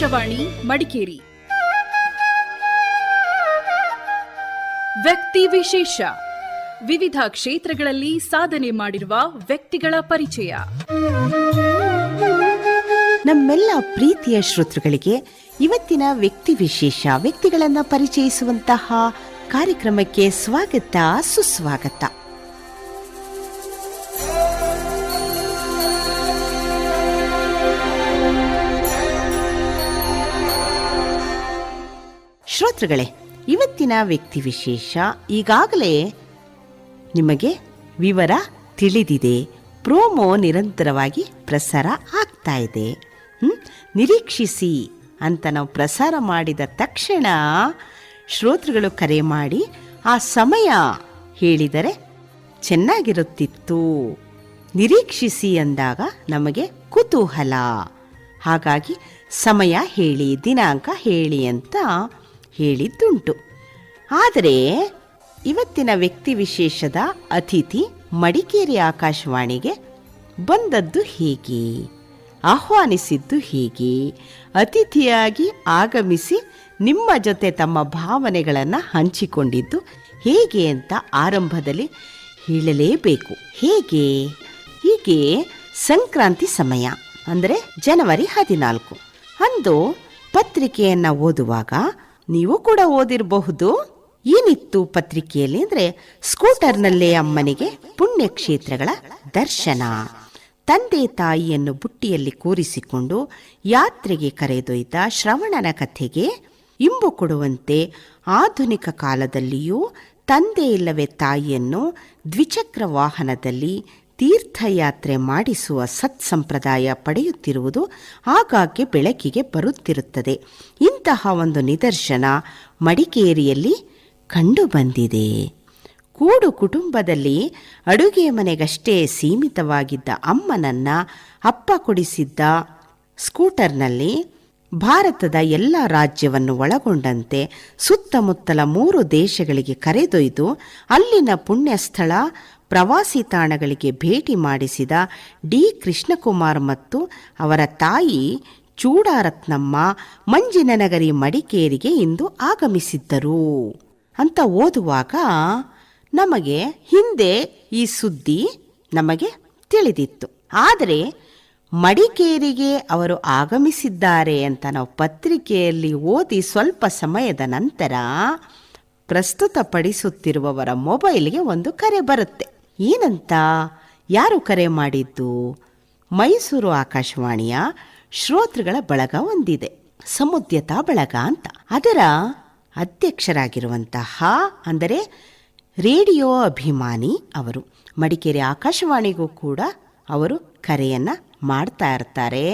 ಆಕಾಶವಾಣಿ ಮಡಿಕೇರಿ. ವ್ಯಕ್ತಿ ವಿಶೇಷ. ವಿವಿಧ ಕ್ಷೇತ್ರಗಳಲ್ಲಿ ಸಾಧನೆ ಮಾಡಿರುವ ವ್ಯಕ್ತಿಗಳ ಪರಿಚಯ. ನಮ್ಮೆಲ್ಲ ಪ್ರೀತಿಯ ಶ್ರೋತೃಗಳಿಗೆ ಇವತ್ತಿನ ವ್ಯಕ್ತಿ ವಿಶೇಷ ವ್ಯಕ್ತಿಗಳನ್ನು ಪರಿಚಯಿಸುವಂತಹ ಕಾರ್ಯಕ್ರಮಕ್ಕೆ ಸ್ವಾಗತ, ಸುಸ್ವಾಗತ. ಶ್ರೋತೃಗಳೇ, ಇವತ್ತಿನ ವ್ಯಕ್ತಿ ವಿಶೇಷ ಈಗಾಗಲೇ ನಿಮಗೆ ವಿವರ ತಿಳಿದಿದೆ. ಪ್ರೋಮೋ ನಿರಂತರವಾಗಿ ಪ್ರಸಾರ ಆಗ್ತಾ ಇದೆ. ನಿರೀಕ್ಷಿಸಿ ಅಂತ ನಾವು ಪ್ರಸಾರ ಮಾಡಿದ ತಕ್ಷಣ ಶ್ರೋತೃಗಳು ಕರೆ ಮಾಡಿ ಆ ಸಮಯ ಹೇಳಿದರೆ ಚೆನ್ನಾಗಿರುತ್ತಿತ್ತು. ನಿರೀಕ್ಷಿಸಿ ಅಂದಾಗ ನಮಗೆ ಕುತೂಹಲ. ಹಾಗಾಗಿ ಸಮಯ ಹೇಳಿ, ದಿನಾಂಕ ಹೇಳಿ ಅಂತ ಹೇಳಿದ್ದುಂಟು. ಆದರೆ ಇವತ್ತಿನ ವ್ಯಕ್ತಿ ವಿಶೇಷದ ಅತಿಥಿ ಮಡಿಕೇರಿ ಆಕಾಶವಾಣಿಗೆ ಬಂದದ್ದು ಹೇಗೆ, ಆಹ್ವಾನಿಸಿದ್ದು ಹೇಗೆ, ಅತಿಥಿಯಾಗಿ ಆಗಮಿಸಿ ನಿಮ್ಮ ಜೊತೆ ತಮ್ಮ ಭಾವನೆಗಳನ್ನು ಹಂಚಿಕೊಂಡಿದ್ದು ಹೇಗೆ ಅಂತ ಆರಂಭದಲ್ಲಿ ಹೇಳಲೇಬೇಕು. ಹೀಗೆ ಸಂಕ್ರಾಂತಿ ಸಮಯ ಅಂದರೆ ಜನವರಿ 14 ಅಂದು ಪತ್ರಿಕೆಯನ್ನು ಓದುವಾಗ ನೀವು ಕೂಡ ಓದಿರಬಹುದು. ಏನಿತ್ತು ಪತ್ರಿಕೆಯಲ್ಲಿ ಅಂದರೆ, ಸ್ಕೂಟರ್ನಲ್ಲೇ ಅಮ್ಮನಿಗೆ ಪುಣ್ಯಕ್ಷೇತ್ರಗಳ ದರ್ಶನ, ತಂದೆ ತಾಯಿಯನ್ನು ಬುಟ್ಟಿಯಲ್ಲಿ ಕೂರಿಸಿಕೊಂಡು ಯಾತ್ರೆಗೆ ಕರೆದೊಯ್ದ ಶ್ರವಣನ ಕಥೆಗೆ ಇಂಬು ಕೊಡುವಂತೆ ಆಧುನಿಕ ಕಾಲದಲ್ಲಿಯೂ ತಂದೆ ಇಲ್ಲವೇ ತಾಯಿಯನ್ನು ದ್ವಿಚಕ್ರ ವಾಹನದಲ್ಲಿ ತೀರ್ಥಯಾತ್ರೆ ಮಾಡಿಸುವ ಸತ್ಸಂಪ್ರದಾಯ ಪಡೆಯುತ್ತಿರುವುದು ಆಗಾಗ್ಗೆ ಬೆಳಕಿಗೆ ಬರುತ್ತಿರುತ್ತದೆ. ಇಂತಹ ಒಂದು ನಿದರ್ಶನ ಮಡಿಕೇರಿಯಲ್ಲಿ ಕಂಡುಬಂದಿದೆ. ಕೂಡು ಕುಟುಂಬದಲ್ಲಿ ಅಡುಗೆ ಮನೆಗಷ್ಟೇ ಸೀಮಿತವಾಗಿದ್ದ ಅಮ್ಮನನ್ನ ಅಪ್ಪ ಕೊಡಿಸಿದ್ದ ಸ್ಕೂಟರ್ನಲ್ಲಿ ಭಾರತದ ಎಲ್ಲ ರಾಜ್ಯವನ್ನು ಒಳಗೊಂಡಂತೆ ಸುತ್ತಮುತ್ತಲ 3 ದೇಶಗಳಿಗೆ ಕರೆದೊಯ್ದು ಅಲ್ಲಿನ ಪುಣ್ಯಸ್ಥಳ ಪ್ರವಾಸಿ ತಾಣಗಳಿಗೆ ಭೇಟಿ ಮಾಡಿಸಿದ ಡಿ ಕೃಷ್ಣಕುಮಾರ್ ಮತ್ತು ಅವರ ತಾಯಿ ಚೂಡಾರತ್ನಮ್ಮ ಮಂಜಿನನಗರಿ ಮಡಿಕೇರಿಗೆ ಇಂದು ಆಗಮಿಸಿದ್ದರು ಅಂತ ಓದುವಾಗ ನಮಗೆ ಹಿಂದೆ ಈ ಸುದ್ದಿ ನಮಗೆ ತಿಳಿದಿತ್ತು. ಆದರೆ ಮಡಿಕೇರಿಗೆ ಅವರು ಆಗಮಿಸಿದ್ದಾರೆ ಅಂತ ನಾವು ಪತ್ರಿಕೆಯಲ್ಲಿ ಓದಿ ಸ್ವಲ್ಪ ಸಮಯದ ನಂತರ ಪ್ರಸ್ತುತಪಡಿಸುತ್ತಿರುವವರ ಮೊಬೈಲ್ಗೆ ಒಂದು ಕರೆ ಬರುತ್ತೆ. ಏನಂತ? ಯಾರು ಕರೆ ಮಾಡಿದ್ದು? ಮೈಸೂರು ಆಕಾಶವಾಣಿಯ ಶ್ರೋತೃಗಳ ಬಳಗ ಒಂದಿದೆ, ಸಮುದ್ಯತಾ ಬಳಗ ಅಂತ. ಅದರ ಅಧ್ಯಕ್ಷರಾಗಿರುವಂತಹ ಅಂದರೆ ರೇಡಿಯೋ ಅಭಿಮಾನಿ ಅವರು ಮಡಿಕೇರಿ ಆಕಾಶವಾಣಿಗೂ ಕೂಡ ಅವರು ಕರೆಯನ್ನು ಮಾಡ್ತಾ ಇರ್ತಾರೆ.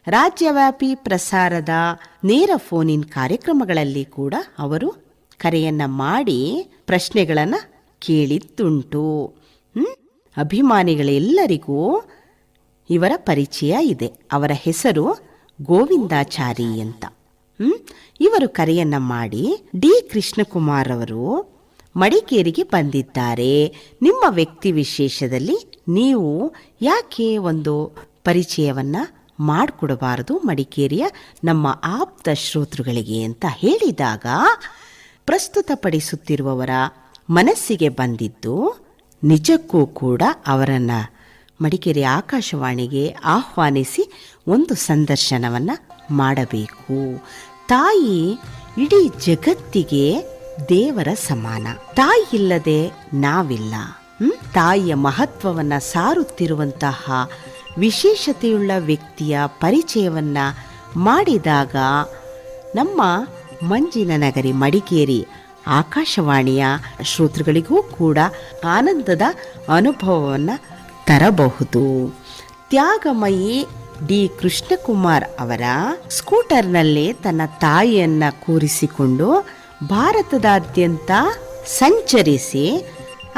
ರಾಜ್ಯವ್ಯಾಪಿ ಪ್ರಸಾರದ ನೇರ ಫೋನ್ ಇನ್ ಕಾರ್ಯಕ್ರಮಗಳಲ್ಲಿ ಕೂಡ ಅವರು ಕರೆಯನ್ನು ಮಾಡಿ ಪ್ರಶ್ನೆಗಳನ್ನು ಕೇಳಿದ್ದುಂಟು. ಅಭಿಮಾನಿಗಳೆಲ್ಲರಿಗೂ ಇವರ ಪರಿಚಯ ಇದೆ. ಅವರ ಹೆಸರು ಗೋವಿಂದಾಚಾರಿ ಅಂತ. ಇವರು ಕರೆಯನ್ನು ಮಾಡಿ, ಡಿ ಕೃಷ್ಣಕುಮಾರ್ ಅವರು ಮಡಿಕೇರಿಗೆ ಬಂದಿದ್ದಾರೆ, ನಿಮ್ಮ ವ್ಯಕ್ತಿ ವಿಶೇಷದಲ್ಲಿ ನೀವು ಯಾಕೆ ಒಂದು ಪರಿಚಯವನ್ನು ಮಾಡಿಕೊಡಬಾರದು ಮಡಿಕೇರಿಯ ನಮ್ಮ ಆಪ್ತ ಶ್ರೋತೃಗಳಿಗೆ ಅಂತ ಹೇಳಿದಾಗ ಪ್ರಸ್ತುತಪಡಿಸುತ್ತಿರುವವರ ಮನಸ್ಸಿಗೆ ಬಂದಿದ್ದು ನಿಜಕ್ಕೂ ಕೂಡ ಅವರನ್ನು ಮಡಿಕೇರಿ ಆಕಾಶವಾಣಿಗೆ ಆಹ್ವಾನಿಸಿ ಒಂದು ಸಂದರ್ಶನವನ್ನು ಮಾಡಬೇಕು. ತಾಯಿ ಇಡೀ ಜಗತ್ತಿಗೆ ದೇವರ ಸಮಾನ. ತಾಯಿ ಇಲ್ಲದೆ ನಾವಿಲ್ಲ. ತಾಯಿಯ ಮಹತ್ವವನ್ನು ಸಾರುತ್ತಿರುವಂತಹ ವಿಶೇಷತೆಯುಳ್ಳ ವ್ಯಕ್ತಿಯ ಪರಿಚಯವನ್ನು ಮಾಡಿದಾಗ ನಮ್ಮ ಮಂಜಿನನಗರಿ ಮಡಿಕೇರಿ ಆಕಾಶವಾಣಿಯ ಶ್ರೋತೃಗಳಿಗೂ ಕೂಡ ಆನಂದದ ಅನುಭವವನ್ನು ತರಬಹುದು. ತ್ಯಾಗಮಯಿ ಡಿ ಕೃಷ್ಣಕುಮಾರ್ ಅವರ ಸ್ಕೂಟರ್ನಲ್ಲೇ ತನ್ನ ತಾಯಿಯನ್ನು ಕೂರಿಸಿಕೊಂಡು ಭಾರತದಾದ್ಯಂತ ಸಂಚರಿಸಿ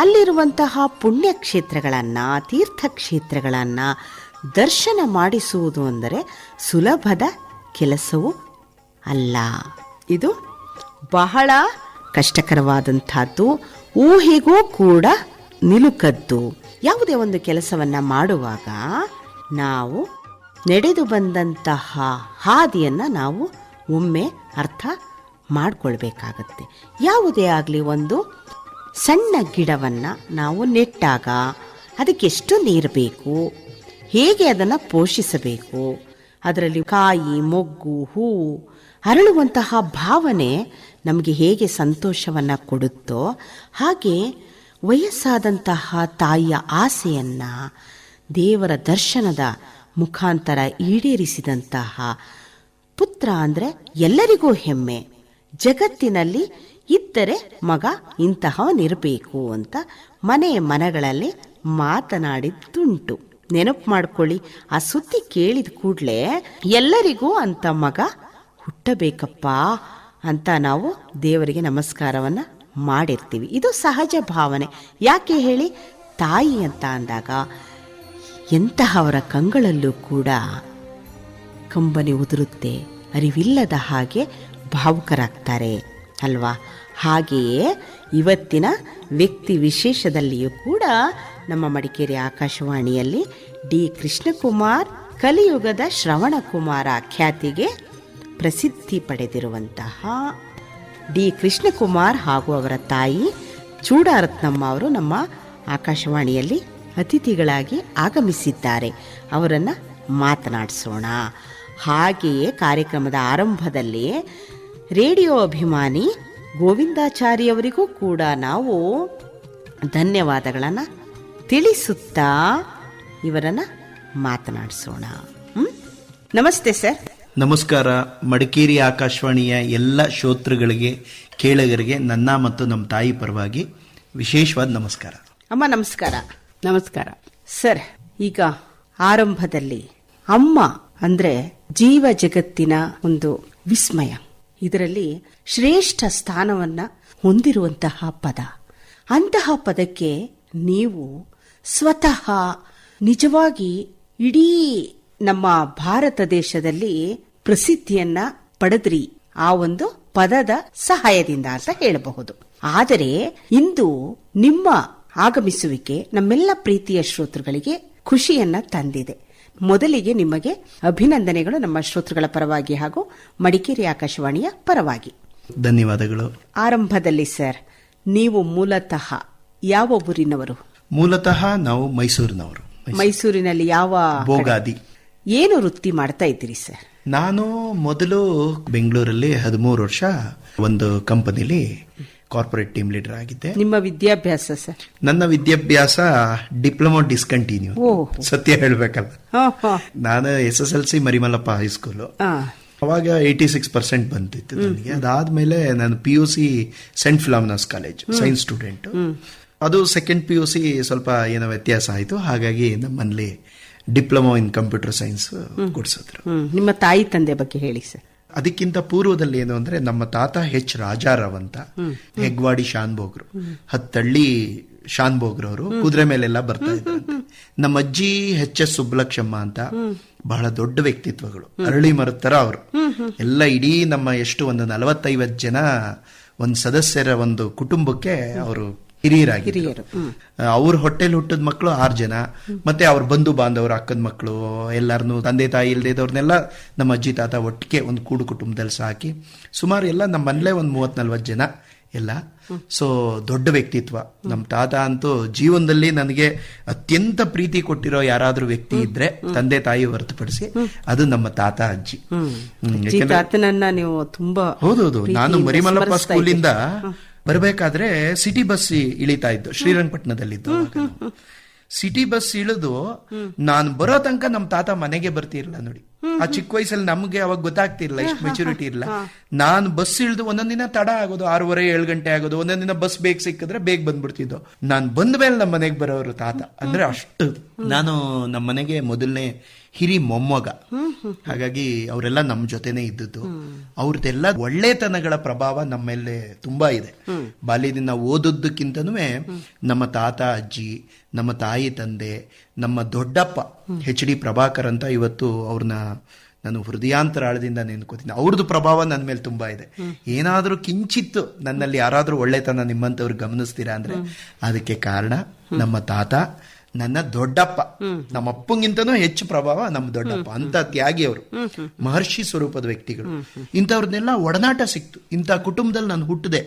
ಅಲ್ಲಿರುವಂತಹ ಪುಣ್ಯಕ್ಷೇತ್ರಗಳನ್ನು, ತೀರ್ಥಕ್ಷೇತ್ರಗಳನ್ನು ದರ್ಶನ ಮಾಡಿಸುವುದು ಅಂದರೆ ಸುಲಭದ ಕೆಲಸವೂ ಅಲ್ಲ. ಇದು ಬಹಳ ಕಷ್ಟಕರವಾದಂಥದ್ದು, ಊಹೆಗೂ ಕೂಡ ನಿಲುಕದ್ದು. ಯಾವುದೇ ಒಂದು ಕೆಲಸವನ್ನು ಮಾಡುವಾಗ ನಾವು ನಡೆದು ಬಂದಂತಹ ಹಾದಿಯನ್ನು ನಾವು ಒಮ್ಮೆ ಅರ್ಥ ಮಾಡಿಕೊಳ್ಬೇಕಾಗತ್ತೆ. ಯಾವುದೇ ಆಗಲಿ ಒಂದು ಸಣ್ಣ ಗಿಡವನ್ನು ನಾವು ನೆಟ್ಟಾಗ ಅದಕ್ಕೆ ಎಷ್ಟು ನೀರು ಬೇಕು, ಹೇಗೆ ಅದನ್ನು ಪೋಷಿಸಬೇಕು, ಅದರಲ್ಲಿ ಕಾಯಿ, ಮೊಗ್ಗು, ಹೂವು ಅರಳುವಂತಹ ಭಾವನೆ ನಮಗೆ ಹೇಗೆ ಸಂತೋಷವನ್ನು ಕೊಡುತ್ತೋ, ಹಾಗೆ ವಯಸ್ಸಾದಂತಹ ತಾಯಿಯ ಆಸೆಯನ್ನು ದೇವರ ದರ್ಶನದ ಮುಖಾಂತರ ಈಡೇರಿಸಿದಂತಹ ಪುತ್ರ ಅಂದರೆ ಎಲ್ಲರಿಗೂ ಹೆಮ್ಮೆ. ಜಗತ್ತಿನಲ್ಲಿ ಇದ್ದರೆ ಮಗ ಇಂತಹವನಿರಬೇಕು ಅಂತ ಮನೆಗಳಲ್ಲಿ ಮಾತನಾಡಿದ್ದುಂಟು. ನೆನಪು ಮಾಡ್ಕೊಳ್ಳಿ, ಆ ಸುದ್ದಿ ಕೇಳಿದ ಕೂಡಲೇ ಎಲ್ಲರಿಗೂ ಅಂತ ಮಗ ಹುಟ್ಟಬೇಕಪ್ಪ ಅಂತ ನಾವು ದೇವರಿಗೆ ನಮಸ್ಕಾರವನ್ನು ಮಾಡಿರ್ತೀವಿ. ಇದು ಸಹಜ ಭಾವನೆ. ಯಾಕೆ ಹೇಳಿ, ತಾಯಿ ಅಂತ ಅಂದಾಗ ಎಂತಹವರ ಕಂಗಳಲ್ಲೂ ಕೂಡ ಕಂಬನಿ ಉದುರುತ್ತೆ, ಅರಿವಿಲ್ಲದ ಹಾಗೆ ಭಾವುಕರಾಗ್ತಾರೆ ಅಲ್ವಾ? ಹಾಗೆಯೇ ಇವತ್ತಿನ ವ್ಯಕ್ತಿ ವಿಶೇಷದಲ್ಲಿಯೂ ಕೂಡ ನಮ್ಮ ಮಡಿಕೇರಿ ಆಕಾಶವಾಣಿಯಲ್ಲಿ ಡಿ ಕೃಷ್ಣಕುಮಾರ್ ಕಲಿಯುಗದ ಶ್ರವಣಕುಮಾರ ಖ್ಯಾತಿಗೆ ಪ್ರಸಿದ್ಧಿ ಪಡೆದಿರುವಂತಹ ಡಿ ಕೃಷ್ಣಕುಮಾರ್ ಹಾಗೂ ಅವರ ತಾಯಿ ಚೂಡಾರತ್ನಮ್ಮ ಅವರು ನಮ್ಮ ಆಕಾಶವಾಣಿಯಲ್ಲಿ ಅತಿಥಿಗಳಾಗಿ ಆಗಮಿಸಿದ್ದಾರೆ. ಅವರನ್ನು ಮಾತನಾಡಿಸೋಣ. ಹಾಗೆಯೇ ಕಾರ್ಯಕ್ರಮದ ಆರಂಭದಲ್ಲಿ ರೇಡಿಯೋ ಅಭಿಮಾನಿ ಗೋವಿಂದಾಚಾರ್ಯವರಿಗೂ ಕೂಡ ನಾವು ಧನ್ಯವಾದಗಳನ್ನು ತಿಳಿಸುತ್ತಾ ಇವರನ್ನು ಮಾತನಾಡಿಸೋಣ. ನಮಸ್ತೆ ಸರ್. ನಮಸ್ಕಾರ. ಮಡಿಕೇರಿ ಆಕಾಶವಾಣಿಯ ಎಲ್ಲ ಶ್ರೋತೃಗಳಿಗೆ, ಕೇಳಗರಿಗೆ ನನ್ನ ಮತ್ತು ನಮ್ಮ ತಾಯಿ ಪರವಾಗಿ ವಿಶೇಷವಾದ ನಮಸ್ಕಾರ. ಅಮ್ಮ ನಮಸ್ಕಾರ. ನಮಸ್ಕಾರ ಸರ್, ಈಗ ಆರಂಭದಲ್ಲಿ ಅಮ್ಮ ಅಂದ್ರೆ ಜೀವ ಜಗತ್ತಿನ ಒಂದು ವಿಸ್ಮಯ, ಇದರಲ್ಲಿ ಶ್ರೇಷ್ಠ ಸ್ಥಾನವನ್ನ ಹೊಂದಿರುವಂತಹ ಪದ. ಅಂತಹ ಪದಕ್ಕೆ ನೀವು ಸ್ವತಃ ನಿಜವಾಗಿ ಇಡೀ ನಮ್ಮ ಭಾರತ ದೇಶದಲ್ಲಿ ಪ್ರಸಿದ್ಧಿಯನ್ನ ಪಡೆದ್ರಿ ಆ ಒಂದು ಪದದ ಸಹಾಯದಿಂದ ಅಂತ ಹೇಳಬಹುದು. ಆದರೆ ಇಂದು ನಿಮ್ಮ ಆಗಮಿಸುವಿಕೆ ನಮ್ಮೆಲ್ಲ ಪ್ರೀತಿಯ ಶ್ರೋತೃಗಳಿಗೆ ಖುಷಿಯನ್ನ ತಂದಿದೆ. ಮೊದಲಿಗೆ ನಿಮಗೆ ಅಭಿನಂದನೆಗಳು ನಮ್ಮ ಶ್ರೋತೃಗಳ ಪರವಾಗಿ ಹಾಗೂ ಮಡಿಕೇರಿ ಆಕಾಶವಾಣಿಯ ಪರವಾಗಿ. ಧನ್ಯವಾದಗಳು. ಆರಂಭದಲ್ಲಿ ಸರ್, ನೀವು ಮೂಲತಃ ಯಾವ ಊರಿನವರು? ಮೂಲತಃ ನಾವು ಮೈಸೂರಿನವರು. ಮೈಸೂರಿನಲ್ಲಿ ಯಾವ ಬೋಗಾದಿ. ಏನು ವೃತ್ತಿ ಮಾಡ್ತಾ ಇದ್ದೀರಿ ಸರ್? ನಾನು ಮೊದಲು ಬೆಂಗಳೂರಲ್ಲಿ 13 ವರ್ಷ ಒಂದು ಕಂಪನಿಲಿ ಕಾರ್ಪೊರೇಟ್ ಟೀಮ್ ಲೀಡರ್ ಆಗಿದ್ದೆ. ನಿಮ್ಮ ವಿದ್ಯಾಭ್ಯಾಸ ಸರ್? ನನ್ನ ವಿದ್ಯಾಭ್ಯಾಸ ಡಿಪ್ಲೊಮಾ ಡಿಸ್ಕಂಟಿನ್ಯೂ. ಸತ್ಯ ಹೇಳ್ಬೇಕಲ್ಲ, ನಾನು SSLC ಮರಿಮಲ್ಲಪ್ಪ ಹೈಸ್ಕೂಲು. ಅವಾಗ 86% ಬಂದಿತ್ತು ನನಗೆ. ಅದಾದ್ಮೇಲೆ ನಾನು PUC saint Philomena's college science student. ಅದು ಸೆಕೆಂಡ್ PUC ಸ್ವಲ್ಪ ಏನೋ ವ್ಯತ್ಯಾಸ ಆಯಿತು. ಹಾಗಾಗಿ ನಮ್ಮಲ್ಲಿ ಡಿಪ್ಲೊಮಾ ಇನ್ ಕಂಪ್ಯೂಟರ್ ಸೈನ್ಸ್ ಕೊಡಿಸಿದ್ರು. ನಿಮ್ಮ ತಾಯಿ ತಂದೆ ಬಗ್ಗೆ ಹೇಳಿ ಸರ್. ಅದಕ್ಕಿಂತ ಪೂರ್ವದಲ್ಲಿ ಏನು ಅಂದ್ರೆ, ನಮ್ಮ ತಾತ H ರಾಜಾರಾವ್ ಅಂತ, ಹೆಗ್ವಾಡಿ ಶಾನ್ಭೋಗ್ರು, ಹತ್ತಳ್ಳಿ ಶಾನ್ಭೋಗ್ರವರು ಕುದುರೆ ಮೇಲೆಲ್ಲ ಬರ್ತಾ ಇದ್ರಂತೆ. ನಮ್ಮ ಅಜ್ಜಿ HS ಸುಬ್ಬಲಕ್ಷಮ್ಮ ಅಂತ, ಬಹಳ ದೊಡ್ಡ ವ್ಯಕ್ತಿತ್ವಗಳು, ಅರಳಿ ಮರದ ತರ ಅವರು ಎಲ್ಲ. ಇಡೀ ನಮ್ಮ ಎಷ್ಟು ಒಂದು 40-50 ಜನ ಒಂದು ಸದಸ್ಯರ ಒಂದು ಕುಟುಂಬಕ್ಕೆ ಅವರು ಹಿರಿಯರಾಗಿದ್ರು. ಅವ್ರ ಹೊಟ್ಟೆಲಿ ಹುಟ್ಟಿದ ಮಕ್ಕಳು 6 ಜನ, ಮತ್ತೆ ಅವ್ರ ಬಂಧು ಬಾಂಧವರು, ಅಕ್ಕನ ಮಕ್ಕಳು ಎಲ್ಲಾರನು, ತಂದೆ ತಾಯಿ ಇಲ್ಲದೆ ಇದ್ದವ್ರನ್ನೆಲ್ಲ ನಮ್ಮ ಅಜ್ಜಿ ತಾತ ಒಟ್ಟಿಗೆ ಒಂದು ಕೂಡು ಕುಟುಂಬದಲ್ಲಿ ಸಾಕಿ ಸುಮಾರು ಎಲ್ಲ ನಮ್ಮ ಮನೇಲೆ ಒಂದು 30-40 ಜನ ಎಲ್ಲ. ಸೊ ದೊಡ್ಡ ವ್ಯಕ್ತಿತ್ವ ನಮ್ಮ ತಾತ ಅಂತೂ. ಜೀವನದಲ್ಲಿ ನನಗೆ ಅತ್ಯಂತ ಪ್ರೀತಿ ಕೊಟ್ಟಿರೋ ಯಾರಾದ್ರೂ ವ್ಯಕ್ತಿ ಇದ್ರೆ ತಂದೆ ತಾಯಿ ಹೊರತುಪಡಿಸಿ ಅದು ನಮ್ಮ ತಾತ ಅಜ್ಜಿ. ತಾತನನ್ನ ನೀವು ತುಂಬಾ. ಹೌದೌದು. ನಾನು ಮರಿಮಲ್ಲಪ್ಪ ಸ್ಕೂಲಿಂದ ಬರಬೇಕಾದ್ರೆ ಸಿಟಿ ಬಸ್ ಇಳಿತಾ ಇದ್ದು, ಶ್ರೀರಂಗಪಟ್ಟಣದಲ್ಲಿದ್ದು. ಸಿಟಿ ಬಸ್ ಇಳಿದು ನಾನು ಬರೋ ತನಕ ನಮ್ಮ ತಾತ ಮನೆಗೆ ಬರ್ತಿರ್ಲಿಲ್ಲ ನೋಡಿ. ಆ ಚಿಕ್ಕ ವಯಸ್ಸಲ್ಲಿ ನಮ್ಗೆ ಅವಾಗ ಗೊತ್ತಾಗ್ತಿರ್ಲಿಲ್ಲ, ಇಷ್ಟು ಮೆಚುರಿಟಿ ಇರಲ್ಲ. ನಾನು ಬಸ್ ಇಳಿದು ಒಂದೊಂದಿನ ತಡ ಆಗೋದು, 6:30-7 ಗಂಟೆ ಆಗೋದು. ಒಂದೊಂದಿನ ಬಸ್ ಬೇಗ ಸಿಕ್ಕಿದ್ರೆ ಬೇಗ ಬಂದ್ಬಿಡ್ತಿದ್ದು. ನಾನು ಬಂದ ಮೇಲೆ ನಮ್ಮ ಮನೆಗೆ ಬರೋರು ತಾತ. ಅಂದ್ರೆ ಅಷ್ಟು ನಾನು ನಮ್ಮ ಮನೆಗೆ ಮೊದಲನೇ ಹಿರಿ ಮೊಮ್ಮಗ. ಹಾಗಾಗಿ ಅವರೆಲ್ಲ ನಮ್ಮ ಜೊತೆನೆ ಇದ್ದದ್ದು. ಅವ್ರದ್ದೆಲ್ಲ ಒಳ್ಳೆತನಗಳ ಪ್ರಭಾವ ನಮ್ಮ ಮೇಲೆ ತುಂಬಾ ಇದೆ. ಬಾಲ್ಯದಿಂದ ಓದೋದಕ್ಕಿಂತನೂ ನಮ್ಮ ತಾತ ಅಜ್ಜಿ, ನಮ್ಮ ತಾಯಿ ತಂದೆ, ನಮ್ಮ ದೊಡ್ಡಪ್ಪ HD ಪ್ರಭಾಕರ್ ಅಂತ, ಇವತ್ತು ಅವ್ರನ್ನ ನಾನು ಹೃದಯಾಂತರಾಳದಿಂದ ನೆನ್ಕೋತೀನಿ. ಅವ್ರದ್ದು ಪ್ರಭಾವ ನನ್ನ ಮೇಲೆ ತುಂಬಾ ಇದೆ. ಏನಾದ್ರೂ ಕಿಂಚಿತ್ತು ನನ್ನಲ್ಲಿ ಯಾರಾದ್ರೂ ಒಳ್ಳೆತನ ನಿಮ್ಮಂತವ್ರು ಗಮನಿಸ್ತೀರಾ ಅಂದ್ರೆ ಅದಕ್ಕೆ ಕಾರಣ ನಮ್ಮ ತಾತ, ನನ್ನ ದೊಡ್ಡಪ್ಪ, ನಮ್ಮ ಅಪ್ಪಂಗಿಂತನೂ ಹೆಚ್ಚು ಪ್ರಭಾವ ನಮ್ಮ ದೊಡ್ಡಪ್ಪ. ಅಂತ ತ್ಯಾಗಿ ಅವರು, ಮಹರ್ಷಿ ಸ್ವರೂಪದ ವ್ಯಕ್ತಿಗಳು. ಇಂಥವ್ರನ್ನೆಲ್ಲ ಒಡನಾಟ ಸಿಕ್ತು. ಇಂಥ ಕುಟುಂಬದಲ್ಲಿ ನಾನು ಹುಟ್ಟಿದೆ.